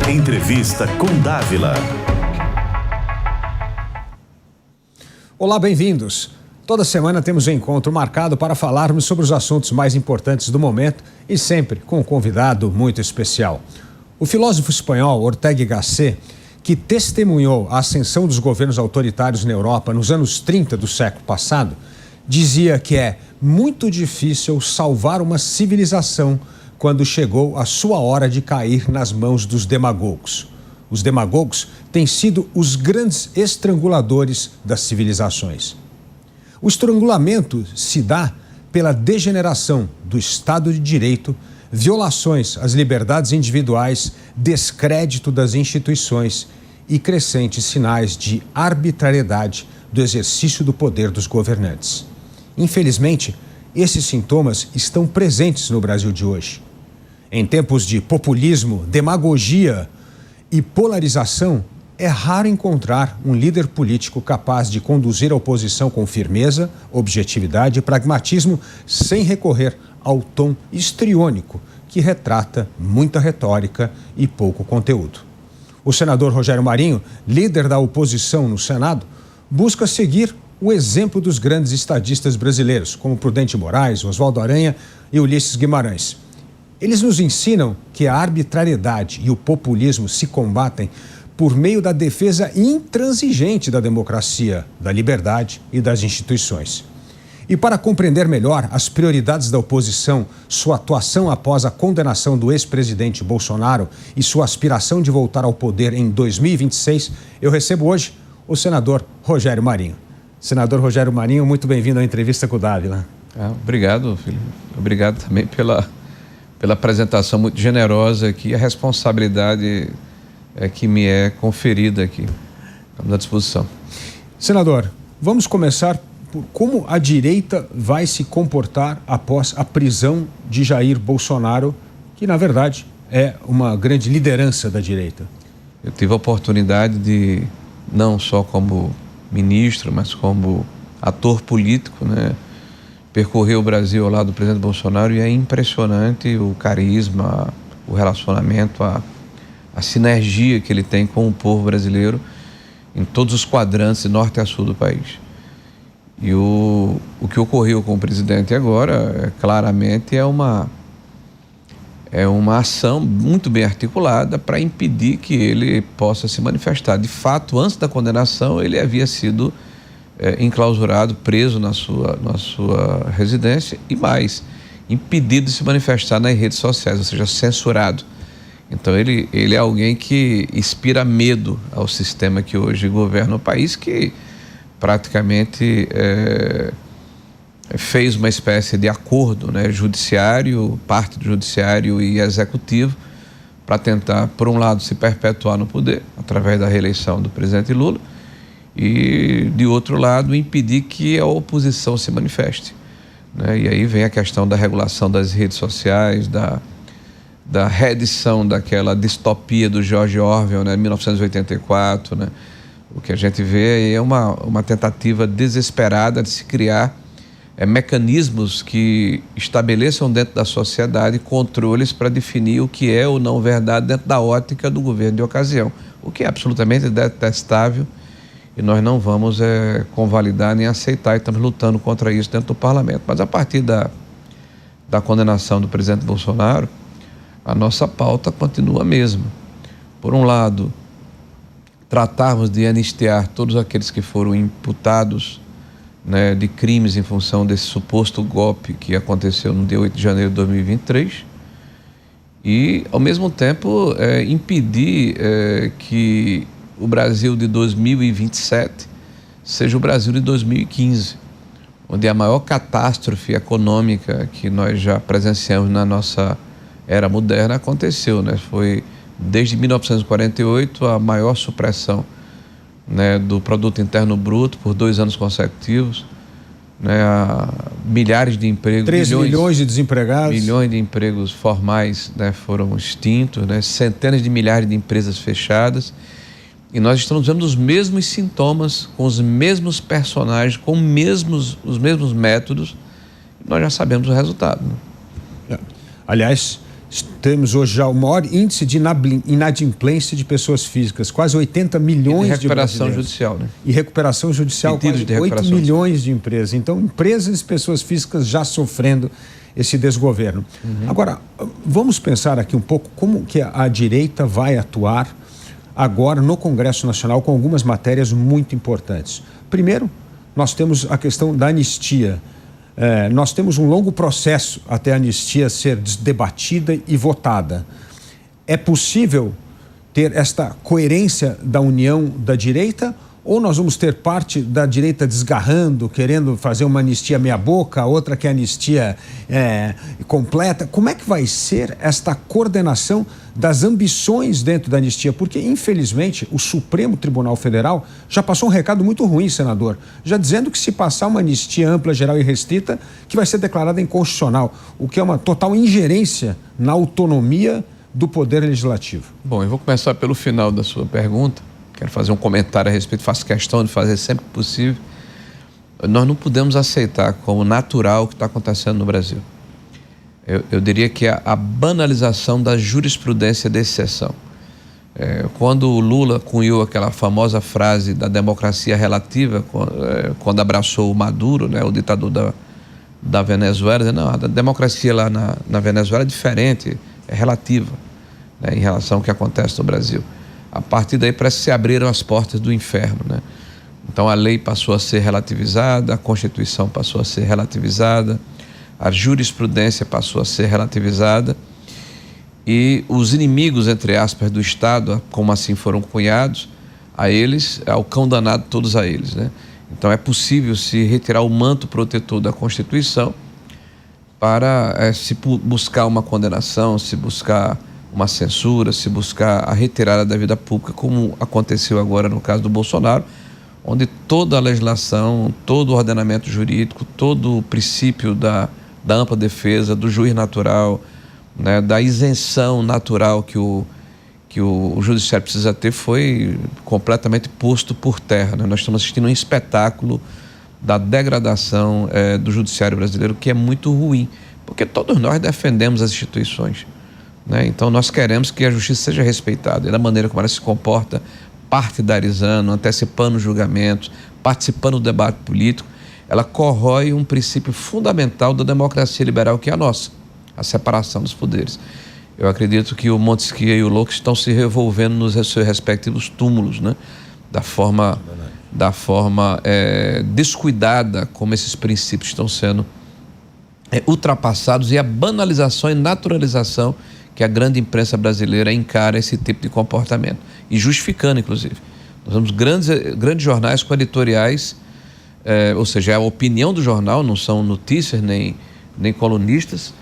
Entrevista com Dávila. Olá, bem-vindos. Toda semana temos um encontro marcado para falarmos sobre os assuntos mais importantes do momento e sempre com um convidado muito especial. O filósofo espanhol Ortega y Gasset, que testemunhou a ascensão dos governos autoritários na Europa nos anos 30 do século passado, dizia que é muito difícil salvar uma civilização quando chegou a sua hora de cair nas mãos dos demagogos. Os demagogos têm sido os grandes estranguladores das civilizações. O estrangulamento se dá pela degeneração do Estado de Direito, violações às liberdades individuais, descrédito das instituições e crescentes sinais de arbitrariedade do exercício do poder dos governantes. Infelizmente, esses sintomas estão presentes no Brasil de hoje. Em tempos de populismo, demagogia e polarização, é raro encontrar um líder político capaz de conduzir a oposição com firmeza, objetividade e pragmatismo, sem recorrer ao tom histriônico que retrata muita retórica e pouco conteúdo. O senador Rogério Marinho, líder da oposição no Senado, busca seguir o exemplo dos grandes estadistas brasileiros, como Prudente Moraes, Oswaldo Aranha e Ulisses Guimarães. Eles nos ensinam que a arbitrariedade e o populismo se combatem por meio da defesa intransigente da democracia, da liberdade e das instituições. E para compreender melhor as prioridades da oposição, sua atuação após a condenação do ex-presidente Bolsonaro e sua aspiração de voltar ao poder em 2026, eu recebo hoje o senador Rogério Marinho. Senador Rogério Marinho, muito bem-vindo à Entrevista com o Dávila. Obrigado, filho. Obrigado também pela apresentação muito generosa aqui, a responsabilidade que me é conferida aqui. Estamos à disposição. Senador, vamos começar por como a direita vai se comportar após a prisão de Jair Bolsonaro, que na verdade é uma grande liderança da direita. Eu tive a oportunidade de, não só como ministro, mas como ator político, percorrer o Brasil ao lado do presidente Bolsonaro, e é impressionante o carisma, o relacionamento, a sinergia que ele tem com o povo brasileiro em todos os quadrantes de norte a sul do país. E o que ocorreu com o presidente agora, claramente, é uma ação muito bem articulada para impedir que ele possa se manifestar. De fato, antes da condenação, ele havia sido enclausurado, preso na sua residência e mais, impedido de se manifestar nas redes sociais, ou seja, censurado. Então ele é alguém que inspira medo ao sistema que hoje governa o país, que praticamente fez uma espécie de acordo, judiciário, parte do judiciário e executivo, para tentar, por um lado, se perpetuar no poder, através da reeleição do presidente Lula, e, de outro lado, impedir que a oposição se manifeste. E aí vem a questão da regulação das redes sociais, da reedição daquela distopia do George Orwell, 1984, O que a gente vê é uma tentativa desesperada de se criar mecanismos que estabeleçam dentro da sociedade controles para definir o que é ou não verdade dentro da ótica do governo de ocasião, o que é absolutamente detestável e nós não vamos convalidar nem aceitar, e estamos lutando contra isso dentro do parlamento. Mas a partir da condenação do presidente Bolsonaro, a nossa pauta continua a mesma. Por um lado, tratarmos de anistiar todos aqueles que foram imputados de crimes em função desse suposto golpe que aconteceu no dia 8 de janeiro de 2023 e, ao mesmo tempo, impedir que o Brasil de 2027 seja o Brasil de 2015, onde a maior catástrofe econômica que nós já presenciamos na nossa era moderna aconteceu, Foi desde 1948 a maior supressão, do produto interno bruto por 2 anos consecutivos, milhares de empregos, 3 milhões de desempregados, milhões de empregos formais, foram extintos, centenas de milhares de empresas fechadas, e nós estamos vendo os mesmos sintomas, com os mesmos personagens, com os mesmos métodos, e nós já sabemos o resultado. Aliás, Temos hoje já o maior índice de inadimplência de pessoas físicas, quase 80 milhões de recuperação judicial, né? E recuperação judicial, quase 8 milhões de empresas. Então, empresas e pessoas físicas já sofrendo esse desgoverno. Agora, vamos pensar aqui um pouco como que a direita vai atuar agora no Congresso Nacional com algumas matérias muito importantes. Primeiro, nós temos a questão da anistia. Nós temos um longo processo até a anistia ser debatida e votada. É possível ter esta coerência da união da direita ou nós vamos ter parte da direita desgarrando, querendo fazer uma anistia meia-boca, outra que é anistia completa? Como é que vai ser esta coordenação das ambições dentro da anistia? Porque, infelizmente, o Supremo Tribunal Federal já passou um recado muito ruim, senador, já dizendo que se passar uma anistia ampla, geral e restrita, que vai ser declarada inconstitucional, o que é uma total ingerência na autonomia do Poder Legislativo. Bom, eu vou começar pelo final da sua pergunta. Quero fazer um comentário a respeito, faço questão de fazer sempre que possível. Nós não podemos aceitar como natural o que está acontecendo no Brasil. Eu diria que é a banalização da jurisprudência de exceção. Quando o Lula cunhou aquela famosa frase da democracia relativa, quando abraçou o Maduro, né, o ditador da Venezuela, não, a democracia lá na Venezuela é diferente, é relativa, né, em relação ao que acontece no Brasil. A partir daí parece que se abriram as portas do inferno, né? Então a lei passou a ser relativizada, a Constituição passou a ser relativizada, a jurisprudência passou a ser relativizada e os inimigos, entre aspas, do Estado, como assim foram cunhados, a eles, ao cão danado todos a eles, né? Então é possível se retirar o manto protetor da Constituição para se buscar uma condenação, se buscar uma censura, se buscar a retirada da vida pública, como aconteceu agora no caso do Bolsonaro, onde toda a legislação, todo o ordenamento jurídico, todo o princípio da ampla defesa, do juiz natural, né, da isenção natural que o judiciário precisa ter, foi completamente posto por terra, né? Nós estamos assistindo um espetáculo da degradação do judiciário brasileiro, que é muito ruim, porque todos nós defendemos as instituições, né? Então nós queremos que a justiça seja respeitada, e da maneira como ela se comporta, partidarizando, antecipando julgamentos, participando do debate político, ela corrói um princípio fundamental da democracia liberal, que é a nossa, a separação dos poderes. Eu acredito que o Montesquieu e o Locke estão se revolvendo nos seus respectivos túmulos, né? Da forma descuidada como esses princípios estão sendo ultrapassados, e a banalização e naturalização que a grande imprensa brasileira encara esse tipo de comportamento, e justificando, inclusive. Nós temos grandes jornais com editoriais, ou seja, é a opinião do jornal, não são notícias nem colunistas,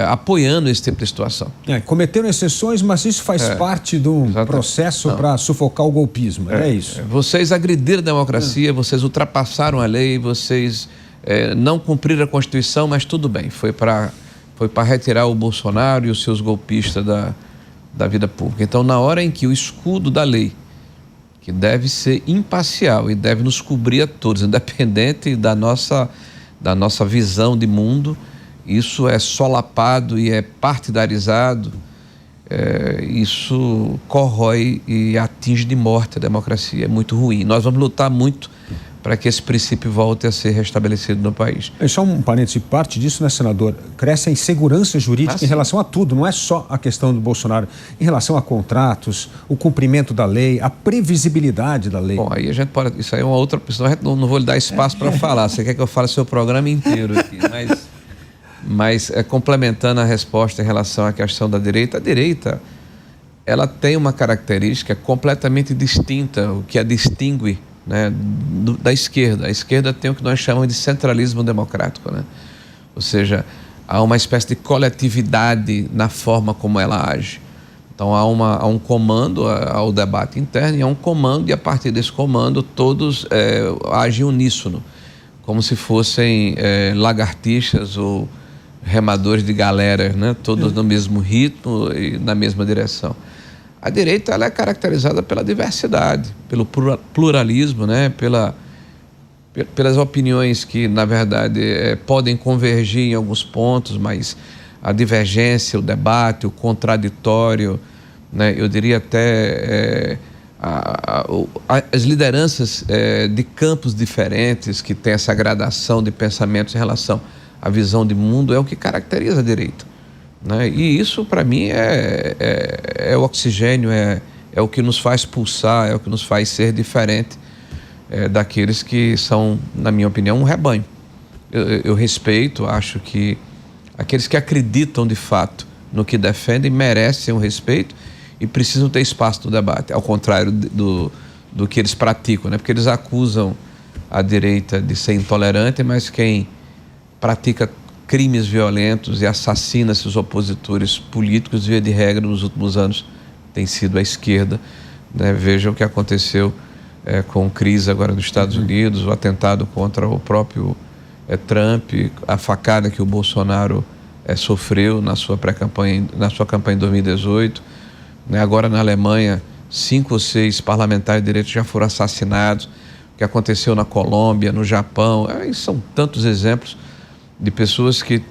apoiando esse tipo de situação. Cometeram exceções, mas isso faz parte do processo para sufocar o golpismo, é isso. Vocês agrediram a democracia, vocês ultrapassaram a lei, vocês não cumpriram a Constituição, mas tudo bem, foi para retirar o Bolsonaro e os seus golpistas da vida pública. Então, na hora em que o escudo da lei, que deve ser imparcial e deve nos cobrir a todos, independente da nossa visão de mundo, isso é solapado e é partidarizado, isso corrói e atinge de morte a democracia, é muito ruim. Nós vamos lutar muito para que esse princípio volte a ser restabelecido no país. Só um parêntese, parte disso, né, senador? Cresce a insegurança jurídica em relação a tudo, não é só a questão do Bolsonaro, em relação a contratos, o cumprimento da lei, a previsibilidade da lei. Bom, aí a gente pode, isso aí é uma outra questão, não vou lhe dar espaço para falar, você quer que eu fale seu programa inteiro aqui, mas complementando a resposta em relação à questão da direita, a direita, ela tem uma característica completamente distinta, o que a distingue, né, da esquerda. A esquerda tem o que nós chamamos de centralismo democrático, né? Ou seja, há uma espécie de coletividade na forma como ela age. Então há um comando ao debate interno, e há um comando, e a partir desse comando todos agem uníssono, como se fossem lagartixas ou remadores de galera, né? Todos no mesmo ritmo e na mesma direção. A direita, ela é caracterizada pela diversidade, pelo pluralismo, né? Pelas opiniões que, na verdade, podem convergir em alguns pontos, mas a divergência, o debate, o contraditório, né? Eu diria até as lideranças de campos diferentes que têm essa gradação de pensamentos em relação à visão de mundo é o que caracteriza a direita, né? E isso, para mim, é o oxigênio, é o que nos faz pulsar, é o que nos faz ser diferente daqueles que são, na minha opinião, um rebanho. Eu respeito, acho que aqueles que acreditam de fato no que defendem merecem um respeito e precisam ter espaço no debate, ao contrário do que eles praticam, né? Porque eles acusam a direita de ser intolerante, mas quem pratica crimes violentos e assassina seus opositores políticos, via de regra, nos últimos anos, tem sido a esquerda, né? Veja o que aconteceu com crise agora nos Estados Unidos, o atentado contra o próprio Trump, a facada que o Bolsonaro sofreu na sua pré-campanha, na sua campanha em 2018, né? Agora na Alemanha, 5 ou 6 parlamentares de direita já foram assassinados, o que aconteceu na Colômbia, no Japão, são tantos exemplos de pessoas que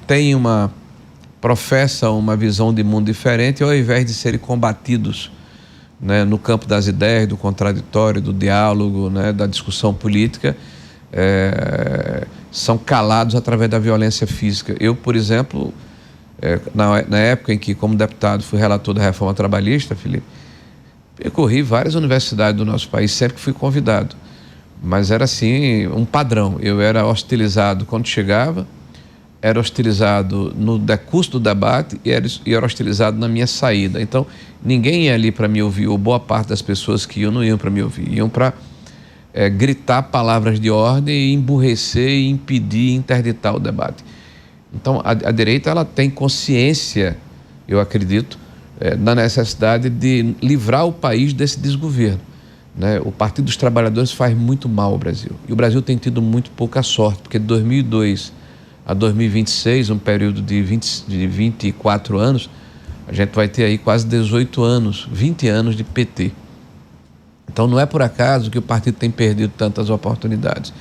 professam uma visão de mundo diferente e ao invés de serem combatidos, né, no campo das ideias, do contraditório, do diálogo, né, da discussão política, são calados através da violência física. Eu, por exemplo, na época em que, como deputado, fui relator da reforma trabalhista, Felipe, percorri várias universidades do nosso país, sempre que fui convidado. Mas era assim, um padrão. Eu era hostilizado quando chegava, era hostilizado no decurso do debate e era hostilizado na minha saída. Então, ninguém ia ali para me ouvir, ou boa parte das pessoas que iam não iam para me ouvir, iam para gritar palavras de ordem e emburrecer e impedir, interditar o debate. Então, a direita ela tem consciência, eu acredito, da necessidade de livrar o país desse desgoverno, né? O Partido dos Trabalhadores faz muito mal ao Brasil. E o Brasil tem tido muito pouca sorte, porque de 2002 a 2026, um período de 24 anos, a gente vai ter aí quase 18 anos, 20 anos de PT. Então não é por acaso que o partido tem perdido tantas oportunidades.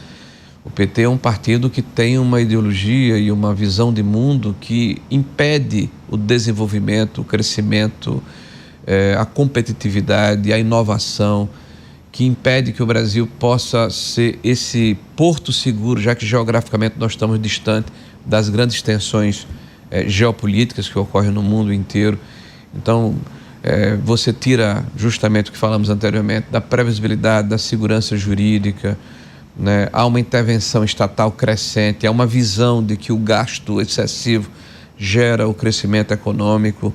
O PT é um partido que tem uma ideologia e uma visão de mundo que impede o desenvolvimento, o crescimento, a competitividade, a inovação, que impede que o Brasil possa ser esse porto seguro, já que geograficamente nós estamos distante das grandes tensões geopolíticas que ocorrem no mundo inteiro. Então, você tira justamente o que falamos anteriormente, da previsibilidade, da segurança jurídica, né? Há uma intervenção estatal crescente, há uma visão de que o gasto excessivo gera o crescimento econômico.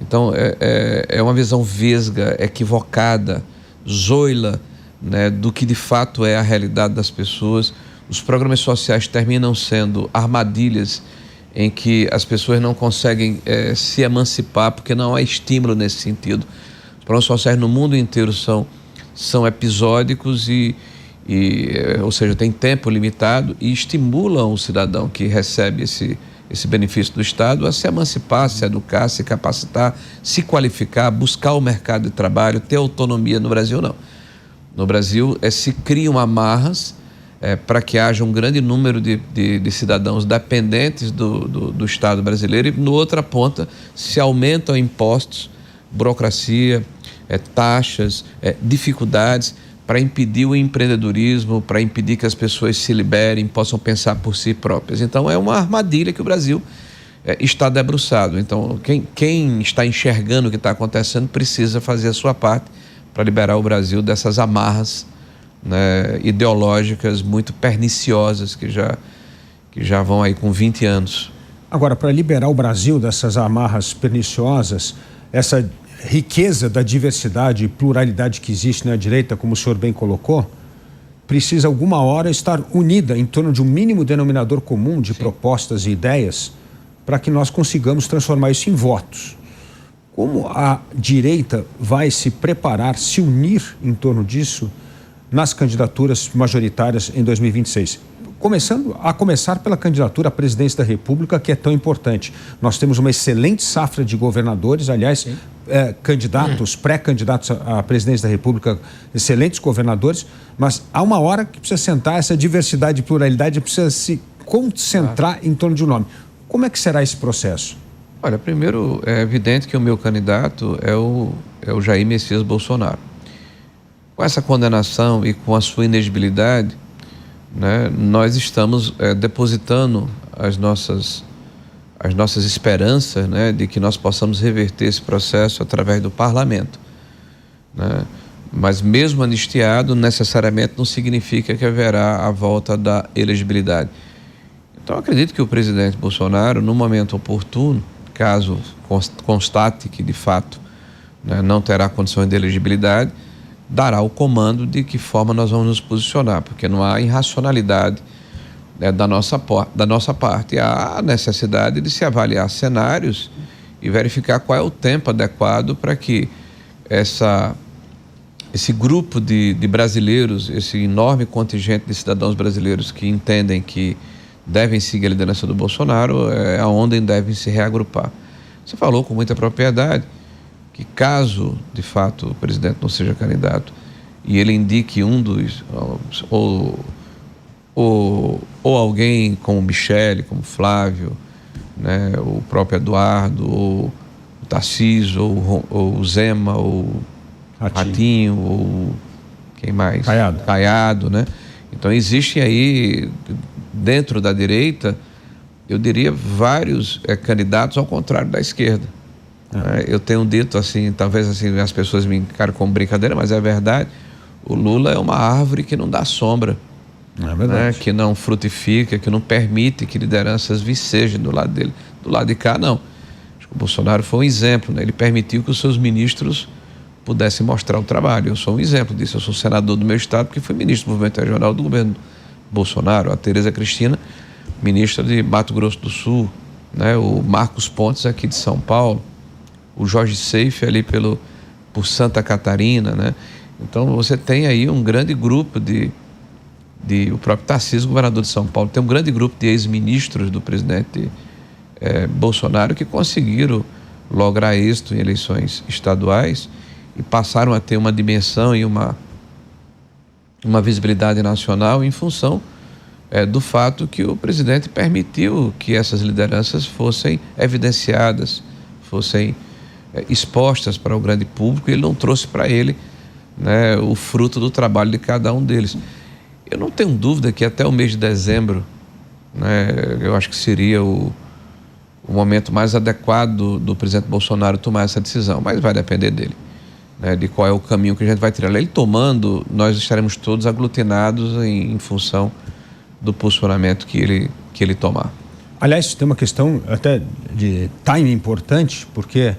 Então, é uma visão vesga, equivocada, zoila, né, do que de fato é a realidade das pessoas. Os programas sociais terminam sendo armadilhas em que as pessoas não conseguem se emancipar porque não há estímulo nesse sentido. Os programas sociais no mundo inteiro são episódicos ou seja, tem tempo limitado e estimulam o cidadão que recebe esse benefício do Estado a se emancipar, se educar, se capacitar, se qualificar, buscar o mercado de trabalho, ter autonomia. No Brasil, não. No Brasil, se criam amarras para que haja um grande número de cidadãos dependentes do Estado brasileiro e, no outra ponta, se aumentam impostos, burocracia, taxas, dificuldades para impedir o empreendedorismo, para impedir que as pessoas se liberem, possam pensar por si próprias. Então, é uma armadilha que o Brasil está debruçado. Então, quem está enxergando o que está acontecendo precisa fazer a sua parte para liberar o Brasil dessas amarras, né, ideológicas muito perniciosas que já vão aí com 20 anos. Agora, para liberar o Brasil dessas amarras perniciosas, essa riqueza da diversidade e pluralidade que existe na direita, como o senhor bem colocou, precisa alguma hora estar unida em torno de um mínimo denominador comum de propostas e ideias para que nós consigamos transformar isso em votos. Como a direita vai se preparar, se unir em torno disso nas candidaturas majoritárias em 2026? Começar pela candidatura à presidência da República, que é tão importante. Nós temos uma excelente safra de governadores, aliás, candidatos, pré-candidatos à presidência da República, excelentes governadores, mas há uma hora que precisa sentar essa diversidade e pluralidade, precisa se concentrar em torno de um nome. Como é que será esse processo? Olha, primeiro é evidente que o meu candidato é o Jair Messias Bolsonaro. Com essa condenação e com a sua inegibilidade, né, nós estamos depositando as nossas esperanças, né, de que nós possamos reverter esse processo através do parlamento, né? Mas mesmo anistiado, necessariamente não significa que haverá a volta da elegibilidade. Então, acredito que o presidente Bolsonaro, no momento oportuno, caso constate que de fato, né, não terá condições de elegibilidade, dará o comando de que forma nós vamos nos posicionar, porque não há irracionalidade, né, da nossa parte. Há a necessidade de se avaliar cenários e verificar qual é o tempo adequado para que esse grupo de brasileiros, esse enorme contingente de cidadãos brasileiros que entendem que devem seguir a liderança do Bolsonaro, é onde devem se reagrupar. Você falou com muita propriedade que caso, de fato, o presidente não seja candidato e ele indique um dos, ou alguém como Michele, como Flávio, né, o próprio Eduardo, ou o Tarcísio, ou o Zema, ou Ratinho, ou quem mais? Caiado, né? Então existem aí, dentro da direita, eu diria, vários candidatos ao contrário da esquerda. Eu tenho dito assim, talvez assim as pessoas me encaram como brincadeira, mas é verdade. O Lula é uma árvore que não dá sombra, né? Que não frutifica, que não permite que lideranças vicejem do lado dele. Do lado de cá, não. Acho que o Bolsonaro foi um exemplo, né? Ele permitiu que os seus ministros pudessem mostrar o trabalho. Eu sou um exemplo disso. Eu sou senador do meu estado porque fui ministro do movimento regional do governo Bolsonaro. A Tereza Cristina, ministra de Mato Grosso do Sul, né? O Marcos Pontes aqui de São Paulo, o Jorge Seife ali por Santa Catarina, né? Então você tem aí um grande grupo o próprio Tarcísio, governador de São Paulo, tem um grande grupo de ex-ministros do presidente Bolsonaro que conseguiram lograr êxito em eleições estaduais e passaram a ter uma dimensão e uma visibilidade nacional em função do fato que o presidente permitiu que essas lideranças fossem evidenciadas, fossem expostas para o grande público, e ele não trouxe para ele, né, o fruto do trabalho de cada um deles. Eu não tenho dúvida que até o mês de dezembro, né, eu acho que seria o momento mais adequado do presidente Bolsonaro tomar essa decisão, mas vai depender dele, né, de qual é o caminho que a gente vai tirar. Ele tomando, nós estaremos todos aglutinados em função do posicionamento que ele tomar. Aliás, tem uma questão até de time importante, porque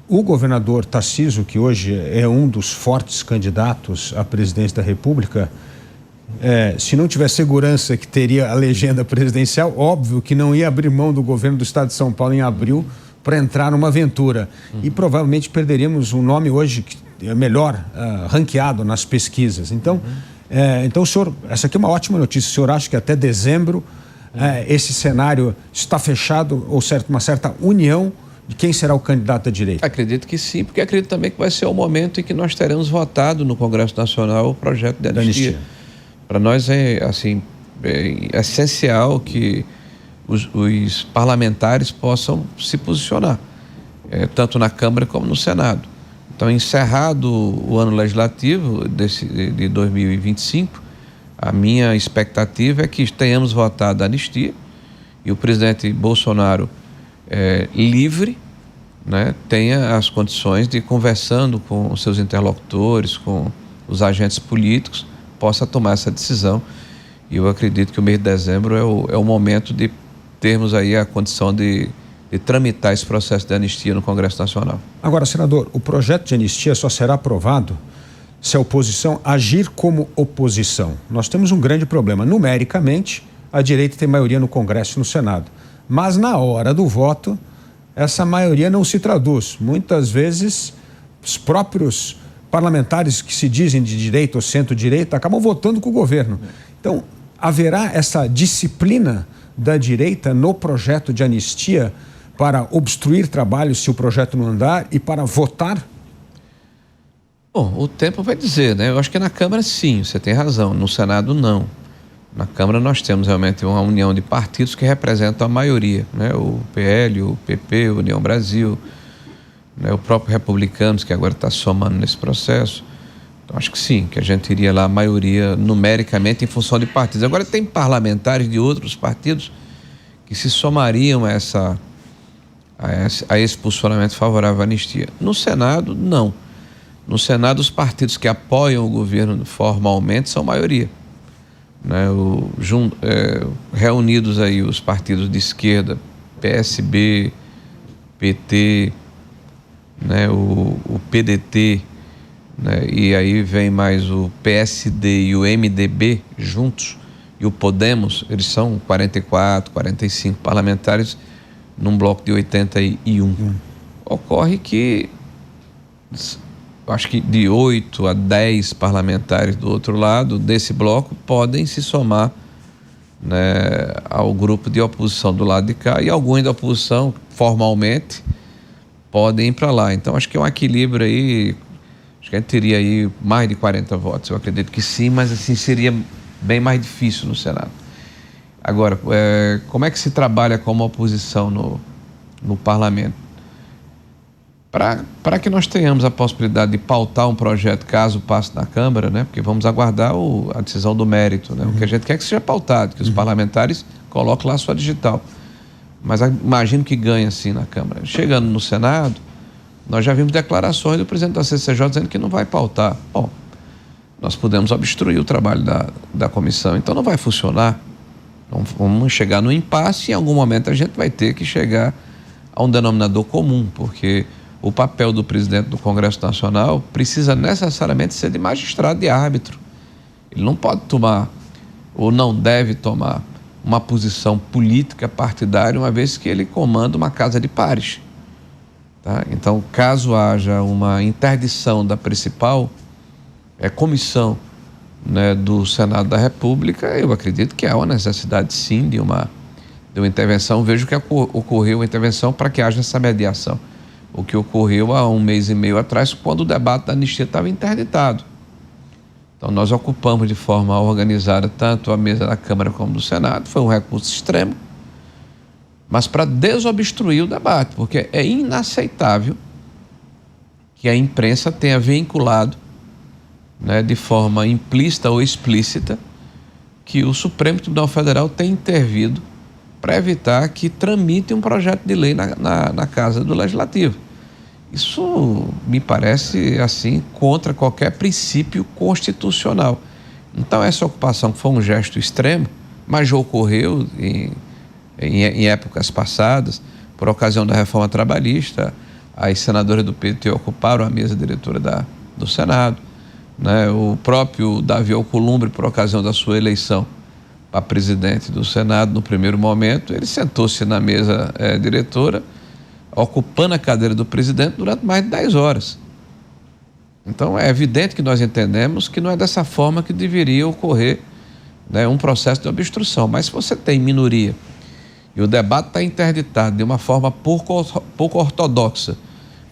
o governador Tarcísio, que hoje é um dos fortes candidatos à presidência da República, se não tiver segurança que teria a legenda presidencial, óbvio que não ia abrir mão do governo do estado de São Paulo em abril para entrar numa aventura. E provavelmente perderíamos um nome hoje que é melhor ranqueado nas pesquisas. Então, então, senhor, essa aqui é uma ótima notícia. O senhor acha que até dezembro esse cenário está fechado, ou uma certa união de quem será o candidato da direita? Acredito que sim, porque acredito também que vai ser o momento em que nós teremos votado no Congresso Nacional o projeto de anistia. Para nós é essencial que os parlamentares possam se posicionar, tanto na Câmara como no Senado. Então, encerrado o ano legislativo de 2025, a minha expectativa é que tenhamos votado a anistia e o presidente Bolsonaro livre, né, tenha as condições de, conversando com os seus interlocutores, com os agentes políticos, possa tomar essa decisão. E eu acredito que o mês de dezembro é o momento de termos aí a condição de tramitar esse processo de anistia no Congresso Nacional. Agora, senador, o projeto de anistia só será aprovado se a oposição agir como oposição. Nós temos um grande problema. Numericamente, a direita tem maioria no Congresso e no Senado. Mas na hora do voto, essa maioria não se traduz. Muitas vezes, os próprios parlamentares que se dizem de direita ou centro-direita acabam votando com o governo. Então, haverá essa disciplina da direita no projeto de anistia para obstruir trabalhos se o projeto não andar e para votar? Bom, o tempo vai dizer, né? Eu acho que na Câmara sim, você tem razão, no Senado não. Na Câmara nós temos realmente uma união de partidos que representam a maioria, né? O PL, o PP, a União Brasil, né? O próprio Republicanos, que agora está somando nesse processo. Então, acho que sim, que a gente iria lá a maioria numericamente em função de partidos. Agora tem parlamentares de outros partidos que se somariam a esse posicionamento favorável à anistia. No Senado, não. No Senado, os partidos que apoiam o governo formalmente são maioria, né? Reunidos aí os partidos de esquerda, PSB, PT, né? O PDT, né? E aí vem mais o PSD e o MDB juntos, e o Podemos, eles são 44, 45 parlamentares num bloco de 81. Ocorre que acho que de 8 a 10 parlamentares do outro lado desse bloco podem se somar, né, ao grupo de oposição do lado de cá, e alguns da oposição formalmente podem ir para lá. Então acho que é um equilíbrio aí, acho que a gente teria aí mais de 40 votos, eu acredito que sim, mas assim seria bem mais difícil no Senado. Agora, como é que se trabalha como oposição no parlamento? Para que nós tenhamos a possibilidade de pautar um projeto caso passe na Câmara, né? Porque vamos aguardar a decisão do mérito, né? O que a gente quer que seja pautado, que os parlamentares coloquem lá a sua digital. Mas imagino que ganhe assim na Câmara. Chegando no Senado, nós já vimos declarações do presidente da CCJ dizendo que não vai pautar. Bom, nós podemos obstruir o trabalho da comissão, então não vai funcionar. Vamos chegar no impasse e em algum momento a gente vai ter que chegar a um denominador comum, porque o papel do presidente do Congresso Nacional precisa necessariamente ser de magistrado, de árbitro. Ele não pode tomar, ou não deve tomar, uma posição política partidária, uma vez que ele comanda uma casa de pares. Tá? Então, caso haja uma interdição da principal comissão, né, do Senado da República, eu acredito que há uma necessidade, sim, de uma intervenção. Vejo que ocorreu uma intervenção para que haja essa mediação. O que ocorreu há 1 mês e meio atrás, quando o debate da anistia estava interditado. Então, nós ocupamos de forma organizada tanto a mesa da Câmara como do Senado. Foi um recurso extremo, mas para desobstruir o debate, porque é inaceitável que a imprensa tenha vinculado, né, de forma implícita ou explícita, que o Supremo Tribunal Federal tem intervido para evitar que tramite um projeto de lei na Casa do Legislativo. Isso me parece, assim, contra qualquer princípio constitucional. Então, essa ocupação foi um gesto extremo, mas já ocorreu em épocas passadas, por ocasião da reforma trabalhista. As senadoras do PT ocuparam a mesa diretora do Senado, né? O próprio Davi Alcolumbre, por ocasião da sua eleição para presidente do Senado, no primeiro momento, ele sentou-se na mesa diretora, ocupando a cadeira do presidente durante mais de 10 horas. Então, é evidente que nós entendemos que não é dessa forma que deveria ocorrer, né, um processo de obstrução. Mas se você tem minoria e o debate está interditado de uma forma pouco ortodoxa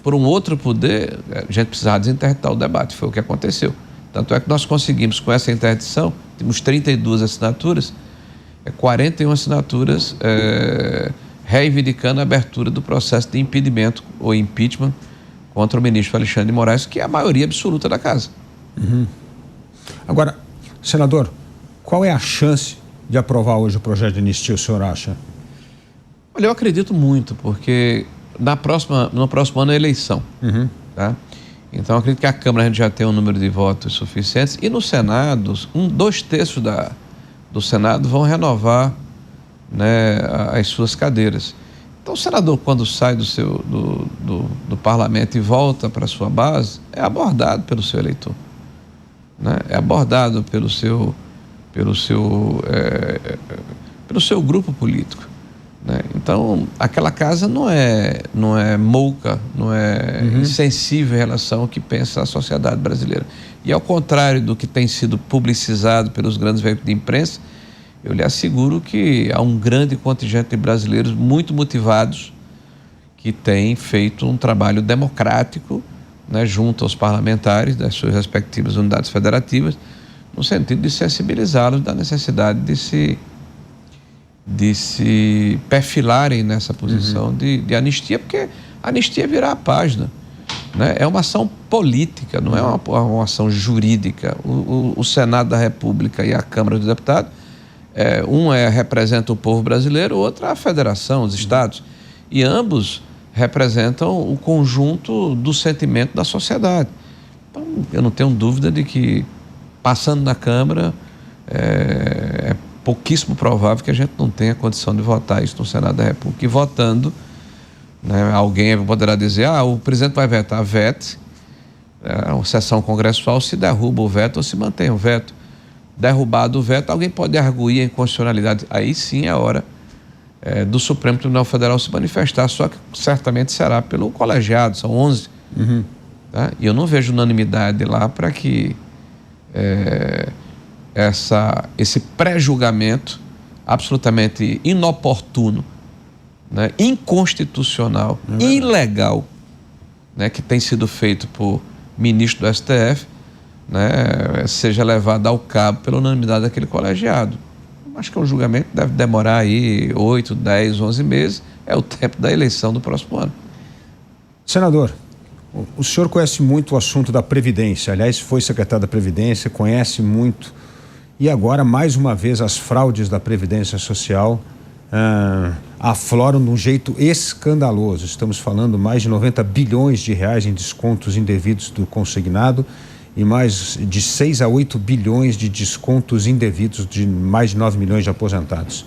por um outro poder, a gente precisava desinterditar o debate. Foi o que aconteceu. Tanto é que nós conseguimos, com essa interdição, temos 32 assinaturas, 41 assinaturas reivindicando a abertura do processo de impedimento ou impeachment contra o ministro Alexandre de Moraes, que é a maioria absoluta da casa. Uhum. Agora, senador, qual é a chance de aprovar hoje o projeto de anistia, o senhor acha? Olha, eu acredito muito, porque no próximo ano é eleição. Uhum. Tá? Então, eu acredito que a Câmara a gente já tem um número de votos suficientes, e no Senado, 2/3 do Senado vão renovar, né, as suas cadeiras. Então, o senador, quando sai do parlamento e volta para a sua base, é abordado pelo seu eleitor, né? É abordado pelo seu grupo político, né? Então, aquela casa não é mouca, não é insensível em relação ao que pensa a sociedade brasileira. E ao contrário do que tem sido publicizado pelos grandes veículos de imprensa, eu lhe asseguro que há um grande contingente de brasileiros muito motivados que têm feito um trabalho democrático, né, junto aos parlamentares das suas respectivas unidades federativas, no sentido de sensibilizá-los da necessidade de se perfilarem nessa posição de anistia, porque anistia é virar a página, né? É uma ação política, não é uma ação jurídica. O Senado da República e a Câmara dos Deputados, representa o povo brasileiro, o outro é a Federação, os estados, e ambos representam o conjunto do sentimento da sociedade. Então, eu não tenho dúvida de que, passando na Câmara, é pouquíssimo provável que a gente não tenha condição de votar isso no Senado da República. E votando, né, alguém poderá dizer, o presidente vai vetar, vete. A sessão congressual se derruba o veto ou se mantém o veto. Derrubado o veto, alguém pode arguir a inconstitucionalidade. Aí sim é a hora do Supremo Tribunal Federal se manifestar, só que certamente será pelo colegiado, são 11. Tá? E eu não vejo unanimidade lá para que esse pré-julgamento absolutamente inoportuno, né, inconstitucional, ilegal, né, que tem sido feito por ministro do STF, né, seja levado ao cabo pela unanimidade daquele colegiado. Acho que o julgamento deve demorar aí 8, 10, 11 meses, é o tempo da eleição do próximo ano. Senador, o senhor conhece muito o assunto da Previdência, aliás, foi secretário da Previdência, conhece muito, e agora, mais uma vez, as fraudes da Previdência Social afloram de um jeito escandaloso. Estamos falando mais de 90 bilhões de reais em descontos indevidos do consignado e mais de 6 a 8 bilhões de descontos indevidos de mais de 9 milhões de aposentados.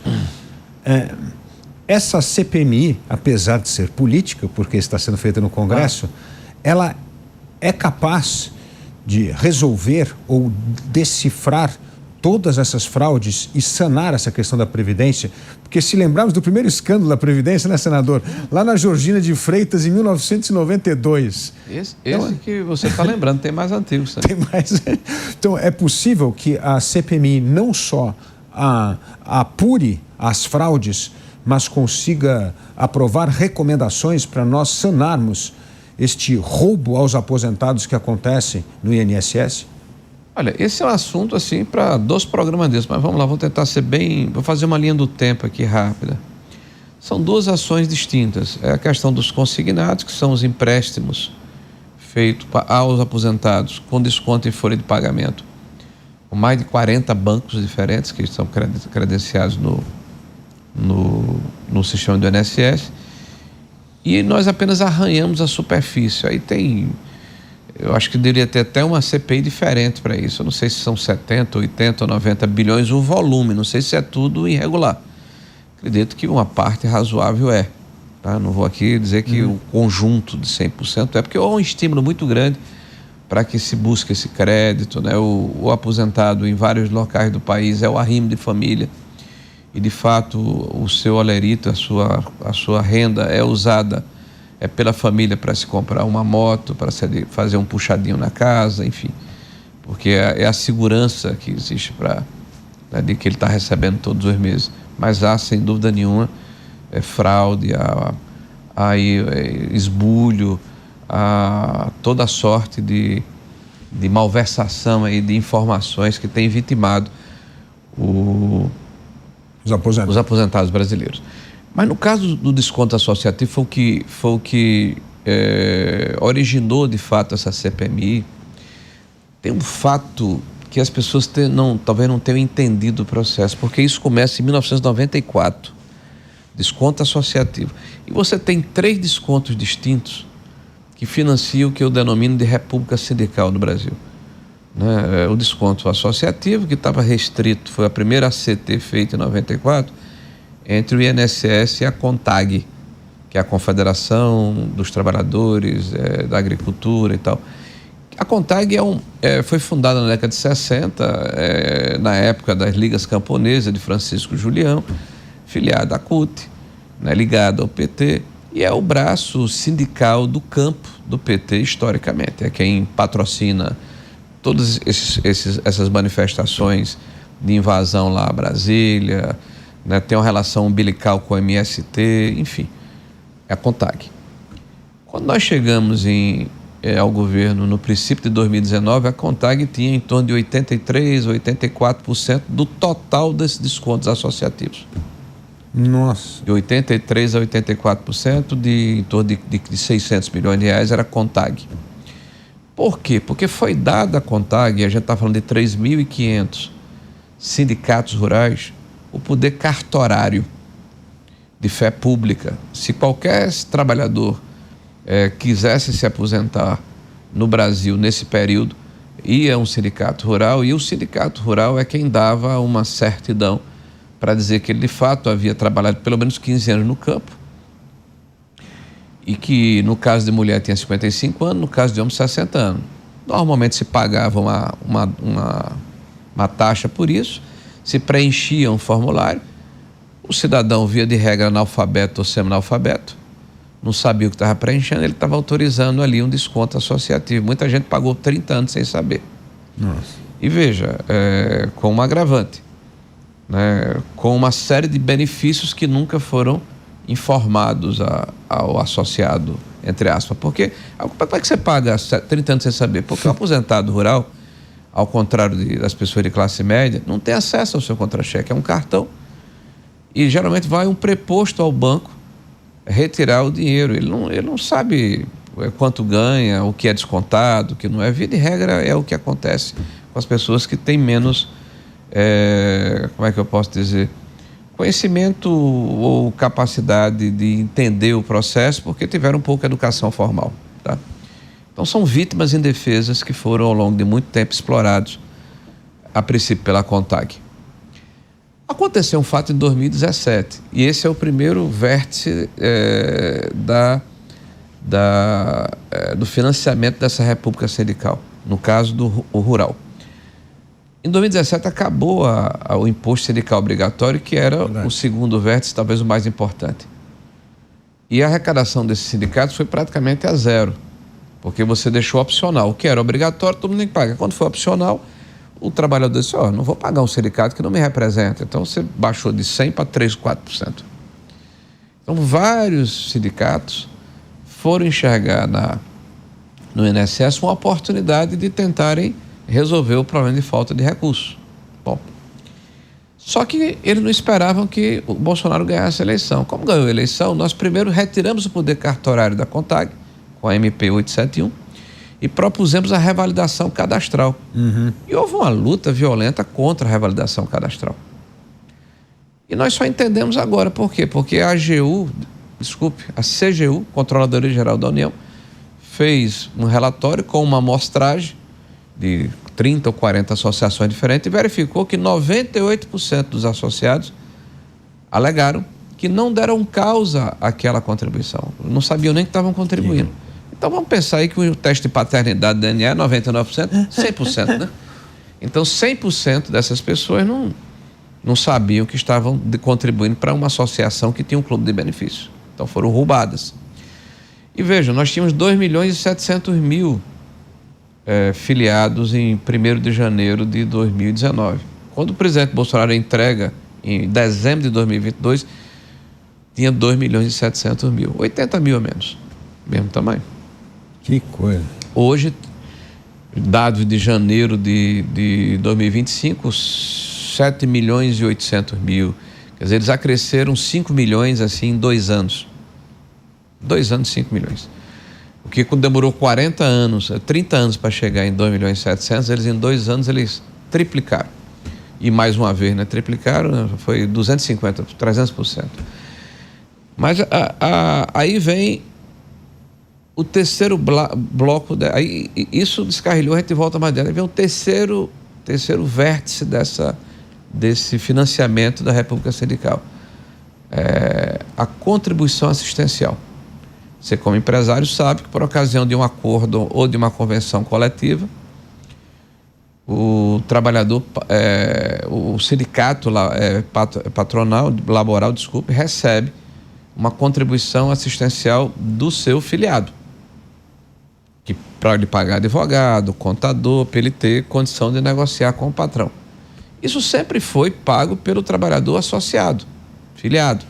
Essa CPMI, apesar de ser política, porque está sendo feita no Congresso, ela é capaz de resolver ou decifrar todas essas fraudes e sanar essa questão da Previdência? Porque se lembrarmos do primeiro escândalo da Previdência, né, senador? Lá na Georgina de Freitas, em 1992. Esse que você está lembrando, tem mais antigos. Né? Tem mais. Então, é possível que a CPMI não só apure as fraudes, mas consiga aprovar recomendações para nós sanarmos este roubo aos aposentados que acontece no INSS? Olha, esse é um assunto assim para 2 programas desses, mas vamos lá, vou tentar ser vou fazer uma linha do tempo aqui rápida. São 2 ações distintas. É a questão dos consignados, que são os empréstimos feitos aos aposentados com desconto em folha de pagamento, com mais de 40 bancos diferentes que estão credenciados no sistema do INSS, e nós apenas arranhamos a superfície. Aí eu acho que deveria ter até uma CPI diferente para isso. Eu não sei se são 70, 80 ou 90 bilhões o volume, não sei se é tudo irregular. Acredito que uma parte razoável tá? Não vou aqui dizer que o conjunto de 100% porque há um estímulo muito grande para que se busque esse crédito, né? O aposentado em vários locais do país é o arrimo de família e, de fato, o seu olerito, a sua renda é usada pela família para se comprar uma moto, para fazer um puxadinho na casa, enfim, porque é a segurança que existe de que ele está recebendo todos os meses. Mas há, sem dúvida nenhuma, fraude, há esbulho, há toda sorte de malversação aí, de informações que tem vitimado os aposentados brasileiros. Mas no caso do desconto associativo foi o que originou de fato essa CPMI. Tem um fato que as pessoas talvez não tenham entendido o processo, porque isso começa em 1994, desconto associativo. E você tem 3 descontos distintos que financiam o que eu denomino de república sindical no Brasil. Né? O desconto associativo, que estava restrito, foi a primeira ACT feita em 94, entre o INSS e a CONTAG, que é a Confederação dos Trabalhadores da Agricultura e tal. A CONTAG foi fundada na década de 60, na época das Ligas Camponesas de Francisco Julião, filiada à CUT, né, ligada ao PT, e é o braço sindical do campo do PT historicamente. É quem patrocina todas essas manifestações de invasão lá a Brasília, né, tem uma relação umbilical com o MST, enfim, é a CONTAG. Quando nós chegamos em ao governo no princípio de 2019, a CONTAG tinha em torno de 83%, 84% do total desses descontos associativos. Nossa. De 83% a 84%, em torno de 600 milhões de reais era CONTAG. Por quê? Porque foi dada a CONTAG, e a gente está falando de 3.500 sindicatos rurais, o poder cartorário de fé pública. Se qualquer trabalhador quisesse se aposentar no Brasil nesse período, ia a um sindicato rural, e o sindicato rural é quem dava uma certidão para dizer que ele de fato havia trabalhado pelo menos 15 anos no campo, e que no caso de mulher tinha 55 anos, no caso de homem 60 anos. Normalmente se pagava uma taxa por isso, se preenchia um formulário, o cidadão via de regra analfabeto ou semi-analfabeto, não sabia o que estava preenchendo, ele estava autorizando ali um desconto associativo. Muita gente pagou 30 anos sem saber. Nossa. E veja, com um agravante, né, com uma série de benefícios que nunca foram informados ao associado, entre aspas. Porque, como é que você paga 30 anos sem saber? Porque o aposentado rural, ao contrário das pessoas de classe média, não tem acesso ao seu contra-cheque, é um cartão. E geralmente vai um preposto ao banco retirar o dinheiro. Ele não sabe quanto ganha, o que é descontado, o que não é. Via de regra é o que acontece com as pessoas que têm menos, como é que eu posso dizer, conhecimento ou capacidade de entender o processo, porque tiveram pouca educação formal, tá? Então são vítimas indefesas que foram ao longo de muito tempo explorados, a princípio pela CONTAG. Aconteceu um fato em 2017, e esse é o primeiro vértice do financiamento dessa república sindical, no caso do rural. Em 2017 acabou o imposto sindical obrigatório, que era o segundo vértice, talvez o mais importante. E a arrecadação desses sindicatos foi praticamente a zero, porque você deixou opcional. O que era obrigatório, todo mundo tem que pagar. Quando foi opcional, o trabalhador disse, não vou pagar um sindicato que não me representa. Então você baixou de 100% para 3%, 4%. Então vários sindicatos foram enxergar no INSS uma oportunidade de tentarem resolver o problema de falta de recursos. Bom, só que eles não esperavam que o Bolsonaro ganhasse a eleição. Como ganhou a eleição, nós primeiro retiramos o poder cartorário da CONTAG, com a MP 871, e propusemos a revalidação cadastral. E houve uma luta violenta contra a revalidação cadastral. E nós só entendemos agora por quê? Porque a CGU, Controladoria Geral da União, fez um relatório com uma amostragem de 30 ou 40 associações diferentes e verificou que 98% dos associados alegaram que não deram causa àquela contribuição. Não sabiam nem que estavam contribuindo. Então vamos pensar aí que o teste de paternidade do DNA é 99%, 100%, né? Então 100% dessas pessoas não sabiam que estavam contribuindo para uma associação que tinha um clube de benefícios. Então foram roubadas. E vejam, nós tínhamos 2.700.000 filiados em 1º de janeiro de 2019. Quando o presidente Bolsonaro entrega em dezembro de 2022, tinha 2.700.000, 80 mil a menos, mesmo tamanho. Que coisa. Hoje, dados de janeiro de 2025, 7.800.000. Quer dizer, eles acresceram 5 milhões assim em 2 anos. 2 anos, 5 milhões. O que demorou 40 anos, 30 anos para chegar em 2.700.000, eles em 2 anos eles triplicaram. E mais uma vez, né, triplicaram, foi 250%, 300%. Mas aí vem o terceiro bloco, aí isso descarrilhou, a gente volta mais dentro, aí vem o terceiro vértice desse financiamento da República Sindical. A contribuição assistencial. Você, como empresário, sabe que por ocasião de um acordo ou de uma convenção coletiva, o trabalhador, o sindicato patronal, laboral, recebe uma contribuição assistencial do seu filiado, que para lhe pagar advogado, contador, para ele ter condição de negociar com o patrão. Isso sempre foi pago pelo trabalhador associado, filiado.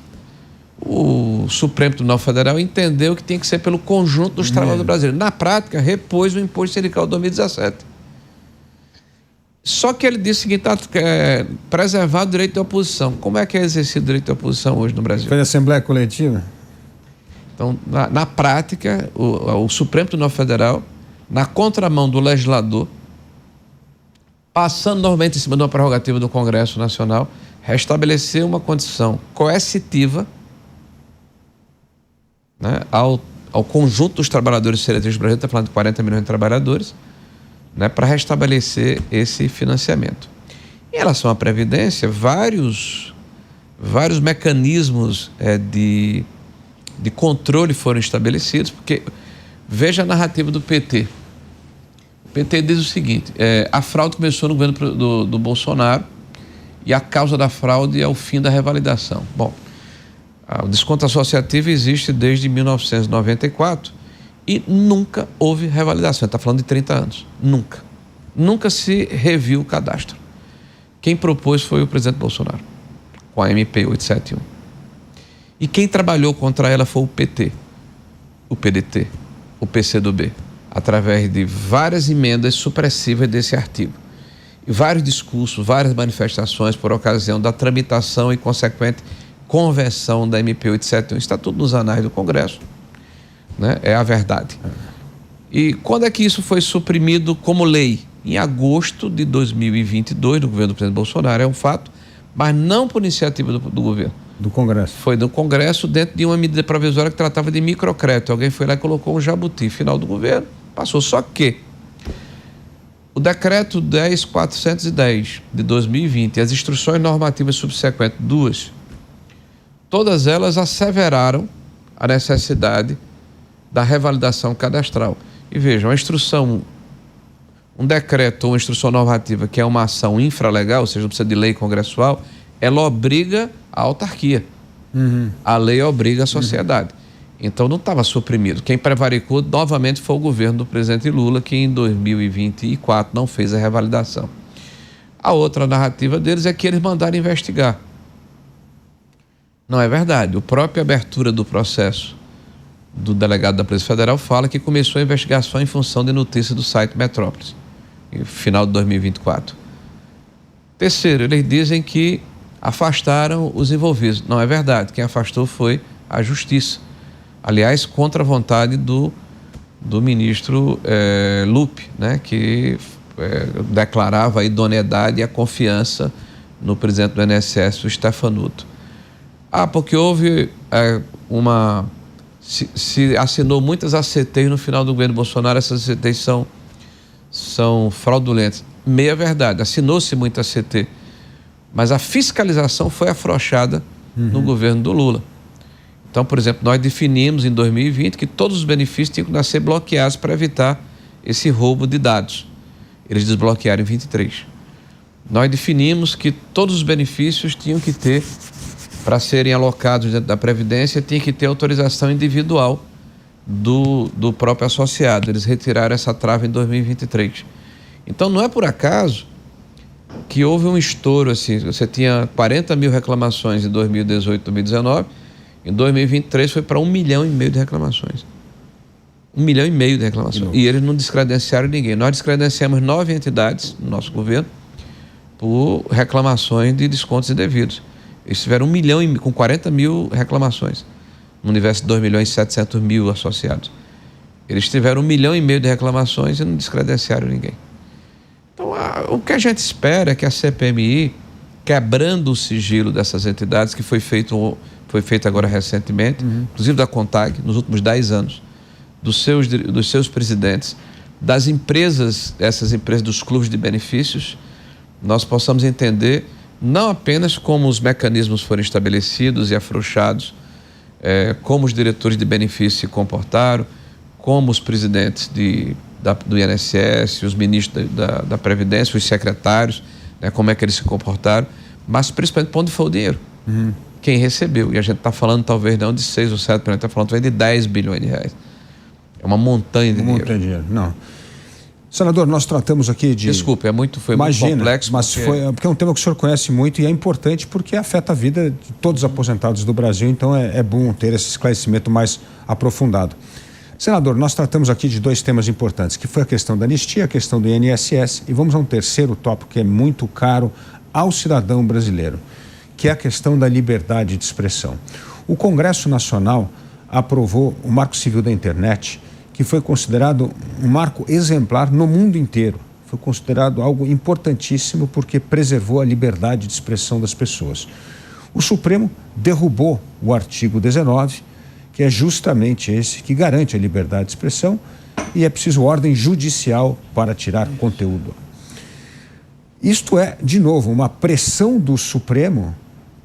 o Supremo Tribunal Federal entendeu que tinha que ser pelo conjunto dos trabalhadores brasileiros. Na prática, repôs o imposto sindical de 2017. Só que ele disse o seguinte: preservar o direito de oposição. Como é que é exercido o direito de oposição hoje no Brasil? Foi a Assembleia Coletiva? Então, na prática, o Supremo Tribunal Federal, na contramão do legislador, passando normalmente em cima de uma prerrogativa do Congresso Nacional, restabeleceu uma condição coercitiva, né, ao conjunto dos trabalhadores seletivos brasileiros, está falando de 40 milhões de trabalhadores, né, para restabelecer esse financiamento. Em relação à Previdência, vários mecanismos de controle foram estabelecidos, porque veja a narrativa do PT. O PT diz o seguinte: a fraude começou no governo do Bolsonaro e a causa da fraude é o fim da revalidação. Bom, o desconto associativo existe desde 1994 e nunca houve revalidação. Está falando de 30 anos. Nunca se reviu o cadastro. Quem propôs foi o presidente Bolsonaro, com a MP 871. E quem trabalhou contra ela foi o PT, o PDT, o PCdoB, através de várias emendas supressivas desse artigo. E vários discursos, várias manifestações por ocasião da tramitação e consequente conversão da MP 871. Está tudo nos anais do Congresso, né? É a verdade. E quando é que isso foi suprimido como lei? Em agosto de 2022, no governo do presidente Bolsonaro, é um fato, mas não por iniciativa do governo. Do Congresso. Foi do Congresso, dentro de uma medida provisória que tratava de microcrédito. Alguém foi lá e colocou um jabuti. Final do governo, passou. Só que o decreto 10.410 de 2020 e as instruções normativas subsequentes, todas elas asseveraram a necessidade da revalidação cadastral. E vejam, um decreto ou uma instrução normativa que é uma ação infralegal, ou seja, não precisa de lei congressual, ela obriga a autarquia. A lei obriga a sociedade. Então não estava suprimido. Quem prevaricou novamente foi o governo do presidente Lula, que em 2024 não fez a revalidação. A outra narrativa deles é que eles mandaram investigar. Não é verdade. A própria abertura do processo do delegado da Polícia Federal fala que começou a investigação em função de notícia do site Metrópolis, no final de 2024. Terceiro, eles dizem que afastaram os envolvidos. Não é verdade. Quem afastou foi a Justiça. Aliás, contra a vontade do ministro Lupe, né, que declarava a idoneidade e a confiança no presidente do INSS, o Stefanuto. Porque houve se assinou muitas ACTs no final do governo Bolsonaro. Essas ACTs são fraudulentas. Meia verdade, assinou-se muita ACT, mas a fiscalização foi afrouxada no governo do Lula. Então, por exemplo, nós definimos em 2020 que todos os benefícios tinham que ser bloqueados para evitar esse roubo de dados. Eles desbloquearam em 23. Nós definimos que todos os benefícios tinham que ter, para serem alocados dentro da Previdência, tinha que ter autorização individual do próprio associado. Eles retiraram essa trava em 2023. Então, não é por acaso que houve um estouro assim. Você tinha 40 mil reclamações em 2018, 2019, em 2023 foi para 1,5 milhão de reclamações. 1,5 milhão de reclamações. E eles não descredenciaram ninguém. Nós descredenciamos 9 entidades no nosso governo por reclamações de descontos indevidos. Eles tiveram 1 milhão com 40 mil reclamações, no universo de 2.700.000 associados. Eles tiveram 1,5 milhão de reclamações e não descredenciaram ninguém. Então, o que a gente espera é que a CPMI, quebrando o sigilo dessas entidades, que foi feito agora recentemente, inclusive da CONTAG, nos últimos 10 anos, dos seus presidentes, das empresas, essas empresas dos clubes de benefícios, nós possamos entender não apenas como os mecanismos foram estabelecidos e afrouxados, como os diretores de benefícios se comportaram, como os presidentes do INSS, os ministros da Previdência, os secretários, né, como é que eles se comportaram, mas principalmente para onde foi o dinheiro. Quem recebeu. E a gente está falando talvez não de 6 ou 7 bilhões, está falando talvez de 10 bilhões de reais. É uma montanha de dinheiro. Montanha de dinheiro, não. Senador, nós tratamos aqui de... Desculpe, foi muito complexo. Mas porque é um tema que o senhor conhece muito e é importante porque afeta a vida de todos os aposentados do Brasil, então é bom ter esse esclarecimento mais aprofundado. Senador, nós tratamos aqui de 2 temas importantes, que foi a questão da anistia, a questão do INSS, e vamos a um terceiro tópico que é muito caro ao cidadão brasileiro, que é a questão da liberdade de expressão. O Congresso Nacional aprovou o Marco Civil da Internet, que foi considerado um marco exemplar no mundo inteiro. Foi considerado algo importantíssimo porque preservou a liberdade de expressão das pessoas. O Supremo derrubou o artigo 19, que é justamente esse que garante a liberdade de expressão, e é preciso ordem judicial para tirar conteúdo. Isto é, de novo, uma pressão do Supremo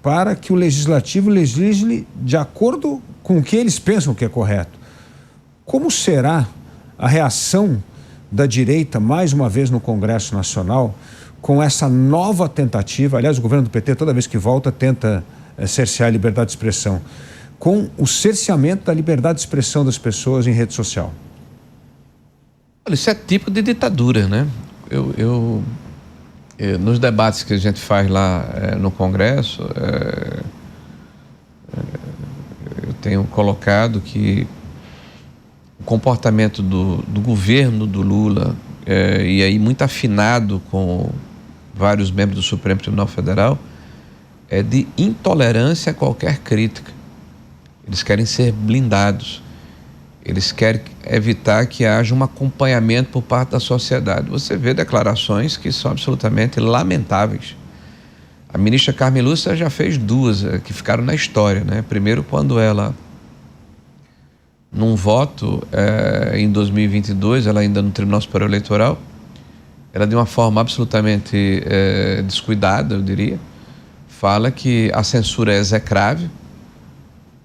para que o Legislativo legisle de acordo com o que eles pensam que é correto. Como será a reação da direita, mais uma vez no Congresso Nacional, com essa nova tentativa? Aliás, o governo do PT, toda vez que volta, tenta cercear a liberdade de expressão, com o cerceamento da liberdade de expressão das pessoas em rede social. Olha, isso é típico de ditadura, né? Nos debates que a gente faz lá no Congresso, eu tenho colocado que o comportamento do governo do Lula, e aí muito afinado com vários membros do Supremo Tribunal Federal, é de intolerância a qualquer crítica. Eles querem ser blindados. Eles querem evitar que haja um acompanhamento por parte da sociedade. Você vê declarações que são absolutamente lamentáveis. A ministra Carmen Lúcia já fez 2 que ficaram na história, né? Primeiro, quando ela, num voto em 2022, ela ainda no Tribunal Superior Eleitoral, ela de uma forma absolutamente descuidada, eu diria, fala que a censura é execrável,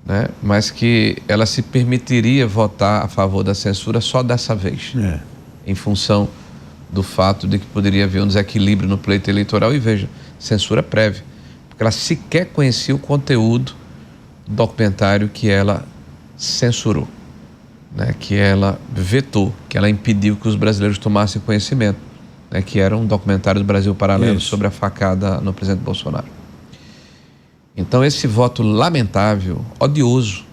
né? Mas que ela se permitiria votar a favor da censura só dessa vez, em função do fato de que poderia haver um desequilíbrio no pleito eleitoral. E veja, censura prévia, porque ela sequer conhecia o conteúdo do documentário que ela censurou, né? Que ela vetou, que ela impediu que os brasileiros tomassem conhecimento, né? Que era um documentário do Brasil Paralelo sobre a facada no presidente Bolsonaro. Então esse voto lamentável, odioso,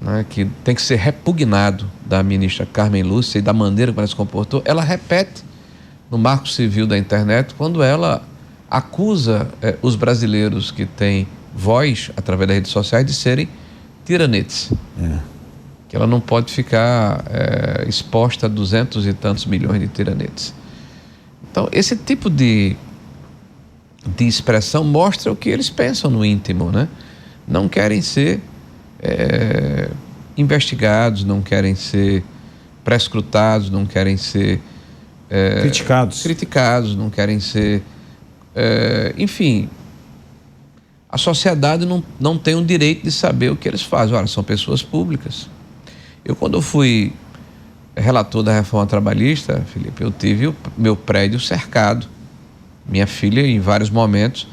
né, que tem que ser repugnado da ministra Carmen Lúcia e da maneira como ela se comportou, ela repete no Marco Civil da Internet quando ela acusa os brasileiros que têm voz através das redes sociais de serem tiranetes. Que ela não pode ficar exposta a 200 e tantos milhões de tiranetes. Então esse tipo de expressão mostra o que eles pensam no íntimo, né? Não querem ser investigados, não querem ser prescrutados, não querem ser criticados, não querem ser... enfim, a sociedade não tem o direito de saber o que eles fazem. Ora, são pessoas públicas. Quando eu fui relator da reforma trabalhista, Felipe, eu tive o meu prédio cercado. Minha filha, em vários momentos,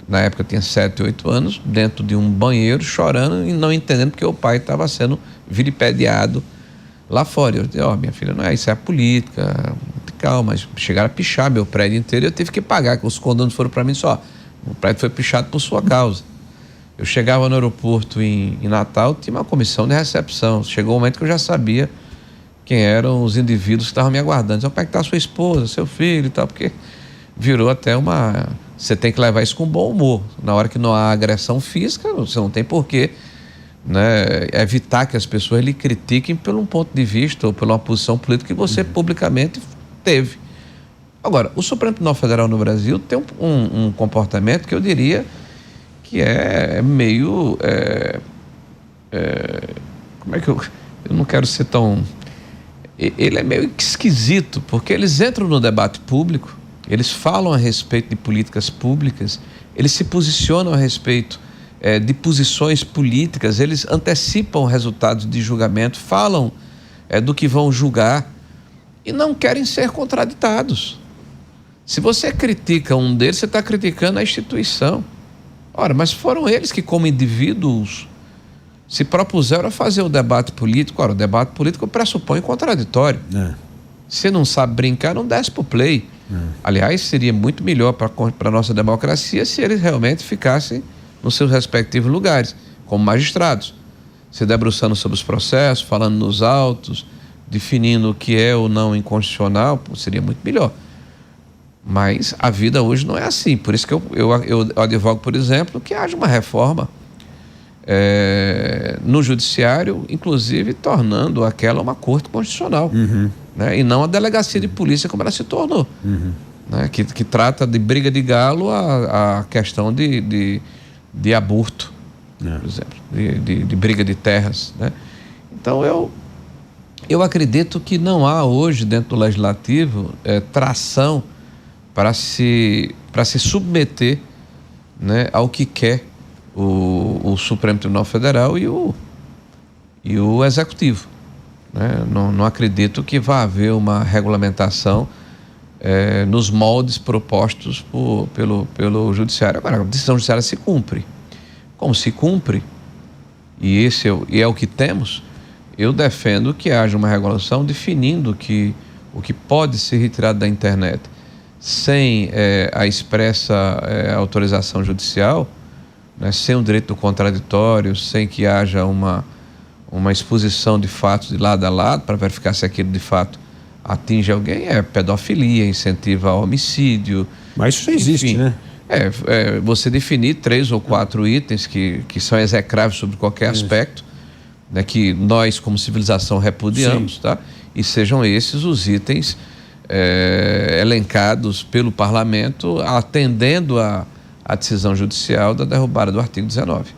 na época eu tinha 7, 8 anos, dentro de um banheiro, chorando e não entendendo porque o pai estava sendo vilipendiado lá fora. Eu disse, minha filha, não é isso, é a política, calma. Mas chegaram a pichar meu prédio inteiro e eu tive que pagar, que os condomínios foram para mim só. O prédio foi pichado por sua causa. Eu chegava no aeroporto em Natal, tinha uma comissão de recepção. Chegou um momento que eu já sabia quem eram os indivíduos que estavam me aguardando. Dizia, como é que está a sua esposa, seu filho e tal, porque... virou até você tem que levar isso com bom humor. Na hora que não há agressão física, você não tem porquê, né, evitar que as pessoas lhe critiquem por um ponto de vista ou por uma posição política que você publicamente teve. Agora, o Supremo Tribunal Federal no Brasil tem um comportamento que eu diria que é meio... como é que eu não quero ser tão... Ele é meio esquisito, porque eles entram no debate público, eles falam a respeito de políticas públicas, eles se posicionam a respeito de posições políticas, eles antecipam resultados de julgamento, falam do que vão julgar e não querem ser contraditados. Se você critica um deles, você está criticando a instituição. Ora, mas foram eles que, como indivíduos, se propuseram a fazer o debate político. Ora, o debate político pressupõe contraditório. Se não sabe brincar, não desce pro play. Aliás, seria muito melhor para a nossa democracia se eles realmente ficassem nos seus respectivos lugares, como magistrados, se debruçando sobre os processos, falando nos autos, definindo o que é ou não inconstitucional, seria muito melhor. Mas a vida hoje não é assim. Por isso que eu advogo, por exemplo, que haja uma reforma no judiciário, inclusive tornando aquela uma corte constitucional, né? E não a delegacia de polícia como ela se tornou, né? Que trata de briga de galo a questão de aborto, por exemplo, de briga de terras, né? Então eu acredito que não há hoje dentro do legislativo tração para se submeter, né, ao que quer o Supremo Tribunal Federal e o Executivo, né? Não acredito que vá haver uma regulamentação nos moldes propostos pelo Judiciário. Agora, a decisão judiciária se cumpre. Como se cumpre, e é o que temos, eu defendo que haja uma regulação definindo que o que pode ser retirado da internet sem a expressa autorização judicial, né, sem o direito do contraditório, sem que haja uma exposição de fatos de lado a lado para verificar se aquilo de fato atinge alguém, pedofilia, incentiva ao homicídio. Mas isso já existe, enfim, né? Você definir 3 ou 4 itens que são execráveis sobre qualquer aspecto, né, que nós como civilização repudiamos, tá? E sejam esses os itens elencados pelo parlamento, atendendo a decisão judicial da derrubada do artigo 19.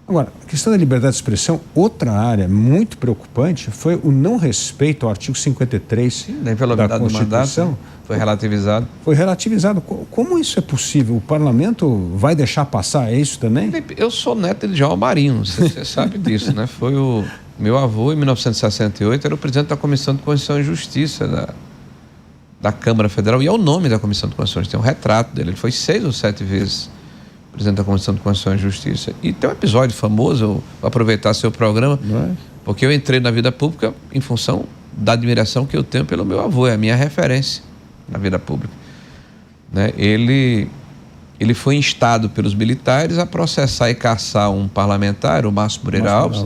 Agora, a questão da liberdade de expressão, outra área muito preocupante foi o não respeito ao artigo 53 da Constituição. Foi relativizado. Foi relativizado. Como isso é possível? O parlamento vai deixar passar isso também? Eu sou neto de Djalma Marinho, você sabe disso, né? Foi o meu avô, em 1968, era o presidente da Comissão de Constituição e Justiça da Câmara Federal, e é o nome da Comissão de Constituição, tem um retrato dele, ele foi 6 ou 7 vezes presidente da Comissão de Constituição e Justiça. E tem um episódio famoso, eu vou aproveitar seu programa, porque eu entrei na vida pública em função da admiração que eu tenho pelo meu avô, é a minha referência na vida pública, né? Ele foi instado pelos militares a processar e caçar um parlamentar, o Márcio Moreira Alves,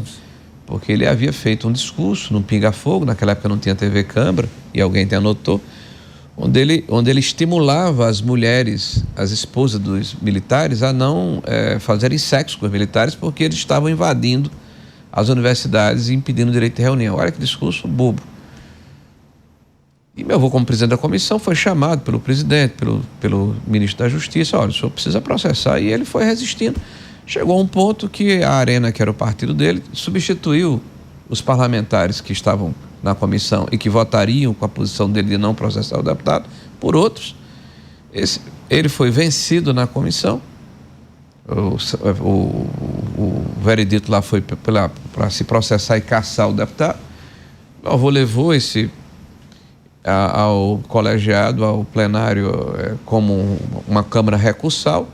porque ele havia feito um discurso no Pinga Fogo, naquela época não tinha TV Câmara, e alguém até anotou, onde ele estimulava as mulheres, as esposas dos militares, a não fazerem sexo com os militares, porque eles estavam invadindo as universidades e impedindo o direito de reunião. Olha que discurso bobo. E meu avô, como presidente da comissão, foi chamado pelo presidente, pelo ministro da Justiça: olha, o senhor precisa processar. E ele foi resistindo. Chegou a um ponto que a Arena, que era o partido dele, substituiu os parlamentares que estavam na comissão e que votariam com a posição dele de não processar o deputado por outros. Ele foi vencido na comissão. O veredito lá foi para se processar e caçar o deputado. Meu avô levou ao colegiado, ao plenário, como uma Câmara recursal,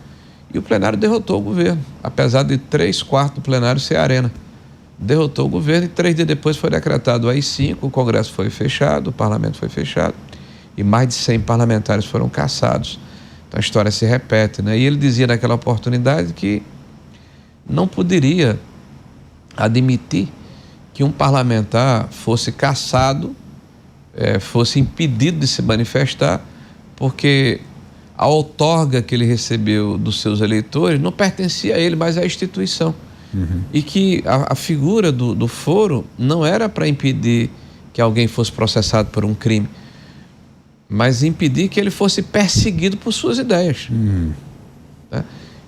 e o plenário derrotou o governo, apesar de 3/4 do plenário ser Arena. Derrotou o governo e 3 dias depois foi decretado o AI-5, o Congresso foi fechado, o Parlamento foi fechado e mais de 100 parlamentares foram caçados. Então a história se repete, né? E ele dizia naquela oportunidade que não poderia admitir que um parlamentar fosse caçado, fosse impedido de se manifestar, porque a outorga que ele recebeu dos seus eleitores não pertencia a ele, mas à instituição. E que a figura do foro não era para impedir que alguém fosse processado por um crime, mas impedir que ele fosse perseguido por suas ideias. Né?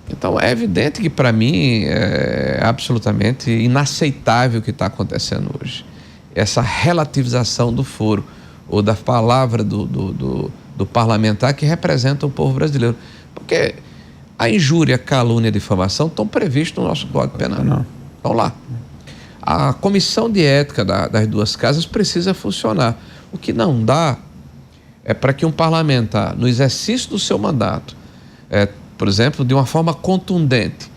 Então é evidente que para mim é absolutamente inaceitável o que está acontecendo hoje. Essa relativização do foro ou da palavra do parlamentar que representa o povo brasileiro. Porque a injúria, a calúnia e a difamação estão previstos no nosso Código Penal. Estão lá. A comissão de ética das duas casas precisa funcionar. O que não dá é para que um parlamentar, no exercício do seu mandato, por exemplo, de uma forma contundente,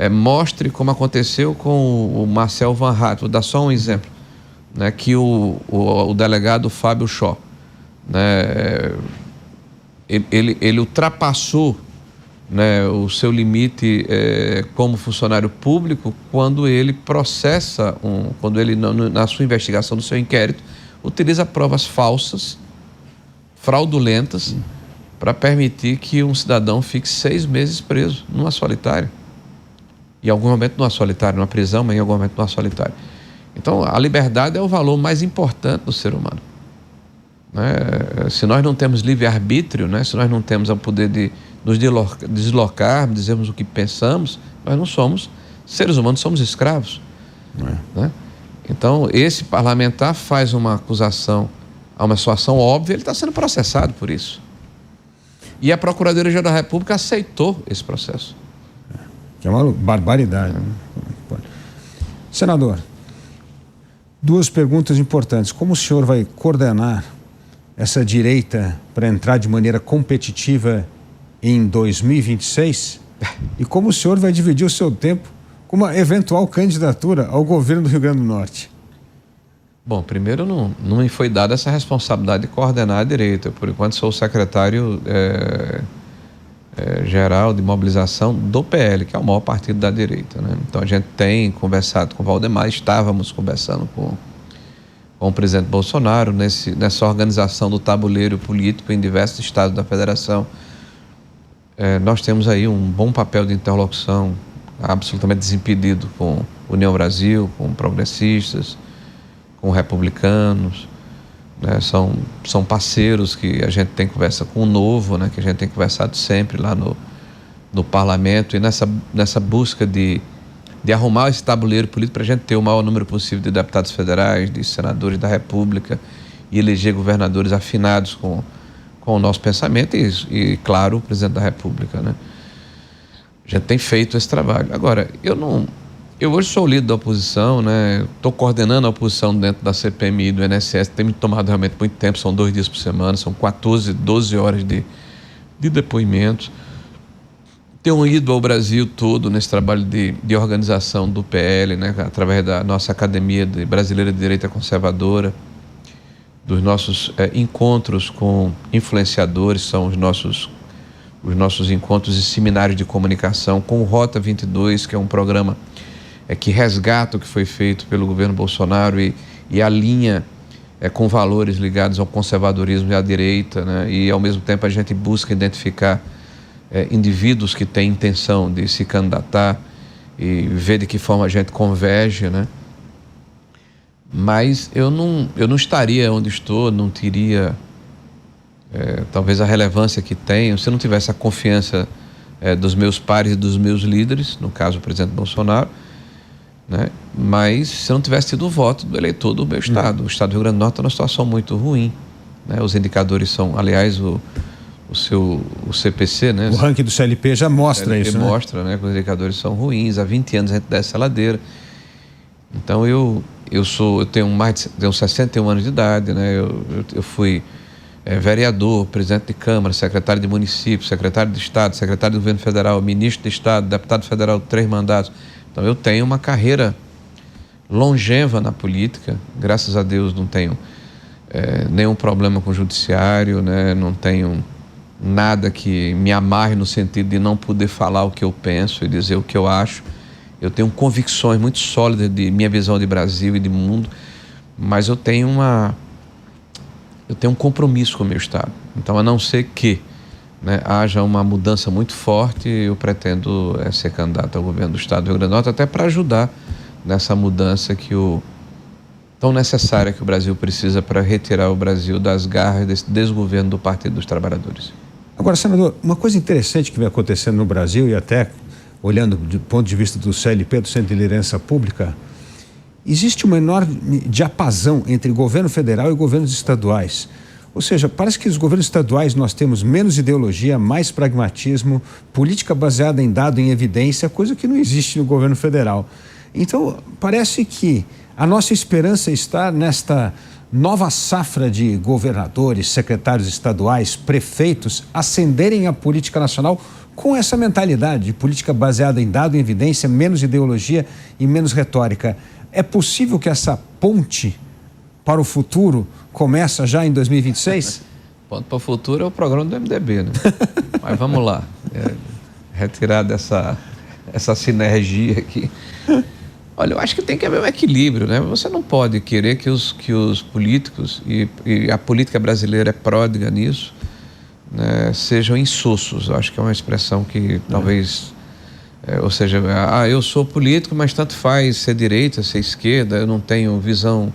mostre como aconteceu com o Marcel Van Hatt. Vou dar só um exemplo, né, que o delegado Fábio Shaw, né, ele ultrapassou, né, o seu limite como funcionário público quando ele processa, quando ele, na sua investigação, no seu inquérito, utiliza provas falsas, fraudulentas, para permitir que um cidadão fique 6 meses preso numa solitária. Em algum momento numa solitária, numa prisão, mas em algum momento numa solitária. Então, a liberdade é o valor mais importante do ser humano. Né? Se nós não temos livre-arbítrio, né? Se nós não temos o poder de nos deslocar, dizermos o que pensamos, nós não somos seres humanos, somos escravos. Né? Então, esse parlamentar faz uma acusação a uma situação óbvia, ele está sendo processado por isso. E a Procuradoria-Geral da República aceitou esse processo. Que é uma barbaridade. Né? Senador, 2 perguntas importantes. Como o senhor vai coordenar essa direita para entrar de maneira competitiva em 2026? E como o senhor vai dividir o seu tempo com uma eventual candidatura ao governo do Rio Grande do Norte? Bom, primeiro não me foi dada essa responsabilidade de coordenar a direita. Por enquanto sou o secretário geral de mobilização do PL, que é o maior partido da direita, né? Então a gente tem conversado com o Valdemar, estávamos conversando com o presidente Bolsonaro nessa organização do tabuleiro político em diversos estados da federação. Nós temos aí um bom papel de interlocução absolutamente desimpedido com União Brasil, com progressistas, com republicanos, né? São parceiros que a gente tem conversa com o Novo, né? Que a gente tem conversado sempre lá no parlamento, e nessa busca de arrumar esse tabuleiro político para a gente ter o maior número possível de deputados federais, de senadores da República, e eleger governadores afinados com o nosso pensamento e, claro, o presidente da República, né? A gente tem feito esse trabalho. Agora, eu hoje sou o líder da oposição, né? Estou coordenando a oposição dentro da CPMI do INSS, tem me tomado realmente muito tempo, são 2 dias por semana, são 14, 12 horas de depoimentos. Tenho ido ao Brasil todo nesse trabalho de organização do PL, né? Através da nossa Academia Brasileira de Direita Conservadora, dos nossos encontros com influenciadores, são os nossos encontros e seminários de comunicação, com o Rota 22, que é um programa que resgata o que foi feito pelo governo Bolsonaro e alinha com valores ligados ao conservadorismo e à direita, né? E ao mesmo tempo a gente busca identificar indivíduos que têm intenção de se candidatar e ver de que forma a gente converge, né? Mas eu não estaria onde estou, não teria talvez a relevância que tenho se eu não tivesse a confiança dos meus pares e dos meus líderes, no caso o presidente Bolsonaro, né? Mas se eu não tivesse tido o voto do eleitor do meu estado. O estado do Rio Grande do Norte está numa situação muito ruim, né? Os indicadores são, aliás, o CPC, né? O ranking do CLP já mostra isso, né? Mostra, né? Que os indicadores são ruins. Há 20 anos a gente desce a ladeira. Então eu tenho 61 anos de idade, né? Eu fui vereador, presidente de Câmara, secretário de município, secretário de Estado, secretário do Governo Federal, ministro de Estado, deputado federal, 3 mandatos. Então eu tenho uma carreira longeva na política, graças a Deus não tenho nenhum problema com o judiciário, né? Não tenho nada que me amarre no sentido de não poder falar o que eu penso e dizer o que eu acho. Eu tenho convicções muito sólidas de minha visão de Brasil e de mundo, mas eu tenho um compromisso com o meu estado. Então, a não ser que, né, haja uma mudança muito forte, eu pretendo ser candidato ao governo do estado do Rio Grande do Norte, até para ajudar nessa mudança tão necessária que o Brasil precisa para retirar o Brasil das garras desse desgoverno do Partido dos Trabalhadores. Agora, senador, uma coisa interessante que vem acontecendo no Brasil, e até olhando do ponto de vista do CLP, do Centro de Liderança Pública, existe uma enorme diapasão entre governo federal e governos estaduais. Ou seja, parece que os governos estaduais nós temos menos ideologia, mais pragmatismo, política baseada em dado, em evidência, coisa que não existe no governo federal. Então, parece que a nossa esperança está nesta nova safra de governadores, secretários estaduais, prefeitos, ascenderem a política nacional com essa mentalidade de política baseada em dado, em evidência, menos ideologia e menos retórica. É possível que essa ponte para o futuro começa já em 2026? Ponto para o futuro é o programa do MDB, né? Mas vamos lá. Retirar dessa sinergia aqui. Olha, eu acho que tem que haver um equilíbrio, né? Você não pode querer que os políticos, e a política brasileira é pródiga nisso, né, sejam insossos. Eu acho que é uma expressão que talvez... ou seja, eu sou político, mas tanto faz ser direita, ser esquerda, eu não tenho visão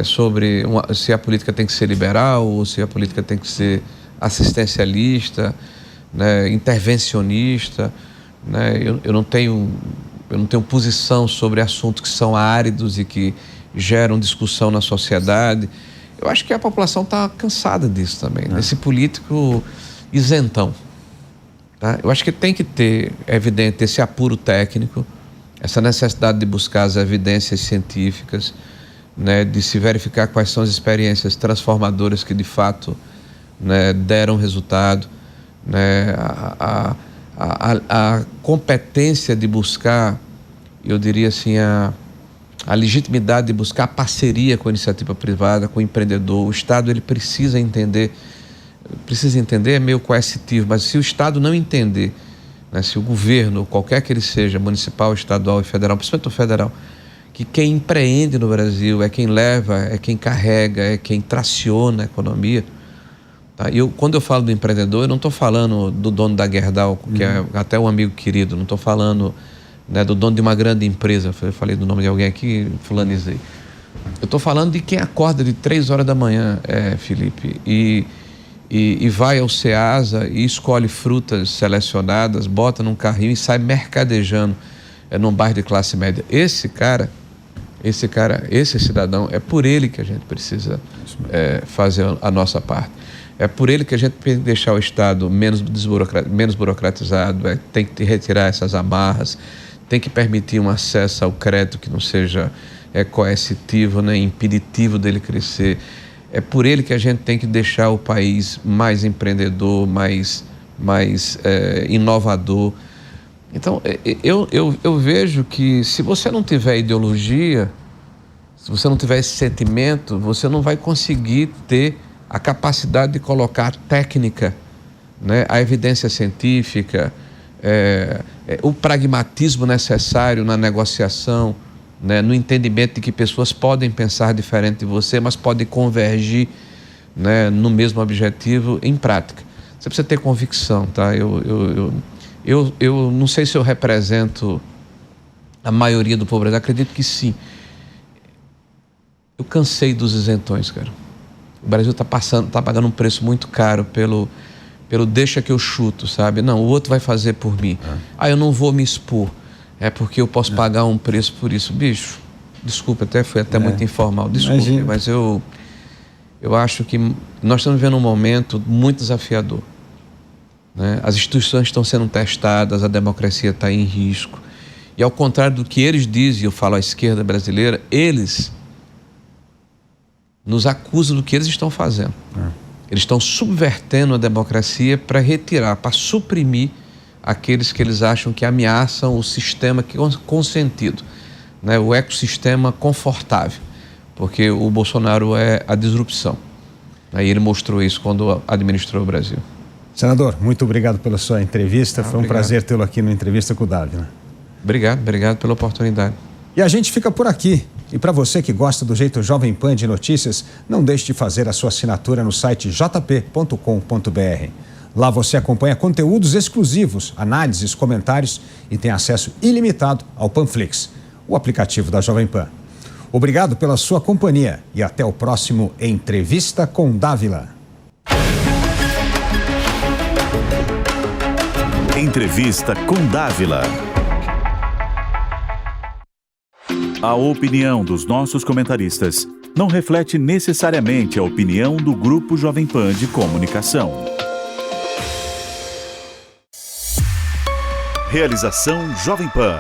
sobre se a política tem que ser liberal ou se a política tem que ser assistencialista, né, intervencionista, né? Eu não tenho posição sobre assuntos que são áridos e que geram discussão na sociedade. Eu acho que a população está cansada disso também, desse político isentão. Tá? Eu acho que tem que ter, é evidente, esse apuro técnico, essa necessidade de buscar as evidências científicas, né, de se verificar quais são as experiências transformadoras que de fato, né, deram resultado, né, a competência de buscar, eu diria assim, a legitimidade de buscar parceria com a iniciativa privada, com o empreendedor. O Estado, ele precisa entender, é meio coercitivo, mas se o Estado não entender, né, se o governo, qualquer que ele seja, municipal, estadual e federal, principalmente o federal, que quem empreende no Brasil é quem leva, é quem carrega, é quem traciona a economia. Tá? Quando eu falo do empreendedor, eu não estou falando do dono da Gerdau, que é até um amigo querido, não estou falando, né, do dono de uma grande empresa, eu falei do nome de alguém aqui, fulanizei. Eu estou falando de quem acorda de 3 horas da manhã, Felipe, e vai ao Ceasa e escolhe frutas selecionadas, bota num carrinho e sai mercadejando num bairro de classe média. Esse cidadão, é por ele que a gente precisa fazer a nossa parte. É por ele que a gente tem que deixar o Estado menos burocratizado, tem que retirar essas amarras, tem que permitir um acesso ao crédito que não seja coercitivo, né, impeditivo dele crescer. É por ele que a gente tem que deixar o país mais empreendedor, mais inovador. Então, eu vejo que se você não tiver ideologia, se você não tiver esse sentimento, você não vai conseguir ter a capacidade de colocar a técnica, né, a evidência científica, o pragmatismo necessário na negociação, né, no entendimento de que pessoas podem pensar diferente de você, mas podem convergir, né, no mesmo objetivo em prática. Você precisa ter convicção, tá? Eu não sei se eu represento a maioria do povo brasileiro, acredito que sim. Eu cansei dos isentões, cara. O Brasil está pagando um preço muito caro pelo deixa que eu chuto, sabe? Não, o outro vai fazer por mim. Eu não vou me expor, porque eu posso pagar um preço por isso. Bicho, desculpa, foi até muito informal, desculpe, mas eu acho que nós estamos vivendo um momento muito desafiador. Né? As instituições estão sendo testadas, a democracia está em risco. E ao contrário do que eles dizem, eu falo à esquerda brasileira, eles nos acusam do que eles estão fazendo. Eles estão subvertendo a democracia para retirar, para suprimir aqueles que eles acham que ameaçam o sistema consentido, né? O ecossistema confortável, porque o Bolsonaro é a disrupção. Aí ele mostrou isso quando administrou o Brasil. Senador, muito obrigado pela sua entrevista. Foi um prazer tê-lo aqui no Entrevista com o Dávila. Obrigado pela oportunidade. E a gente fica por aqui. E para você que gosta do jeito Jovem Pan de notícias, não deixe de fazer a sua assinatura no site jp.com.br. Lá você acompanha conteúdos exclusivos, análises, comentários e tem acesso ilimitado ao Panflix, o aplicativo da Jovem Pan. Obrigado pela sua companhia e até o próximo Entrevista com Dávila. Entrevista com Dávila. A opinião dos nossos comentaristas não reflete necessariamente a opinião do Grupo Jovem Pan de Comunicação. Realização Jovem Pan.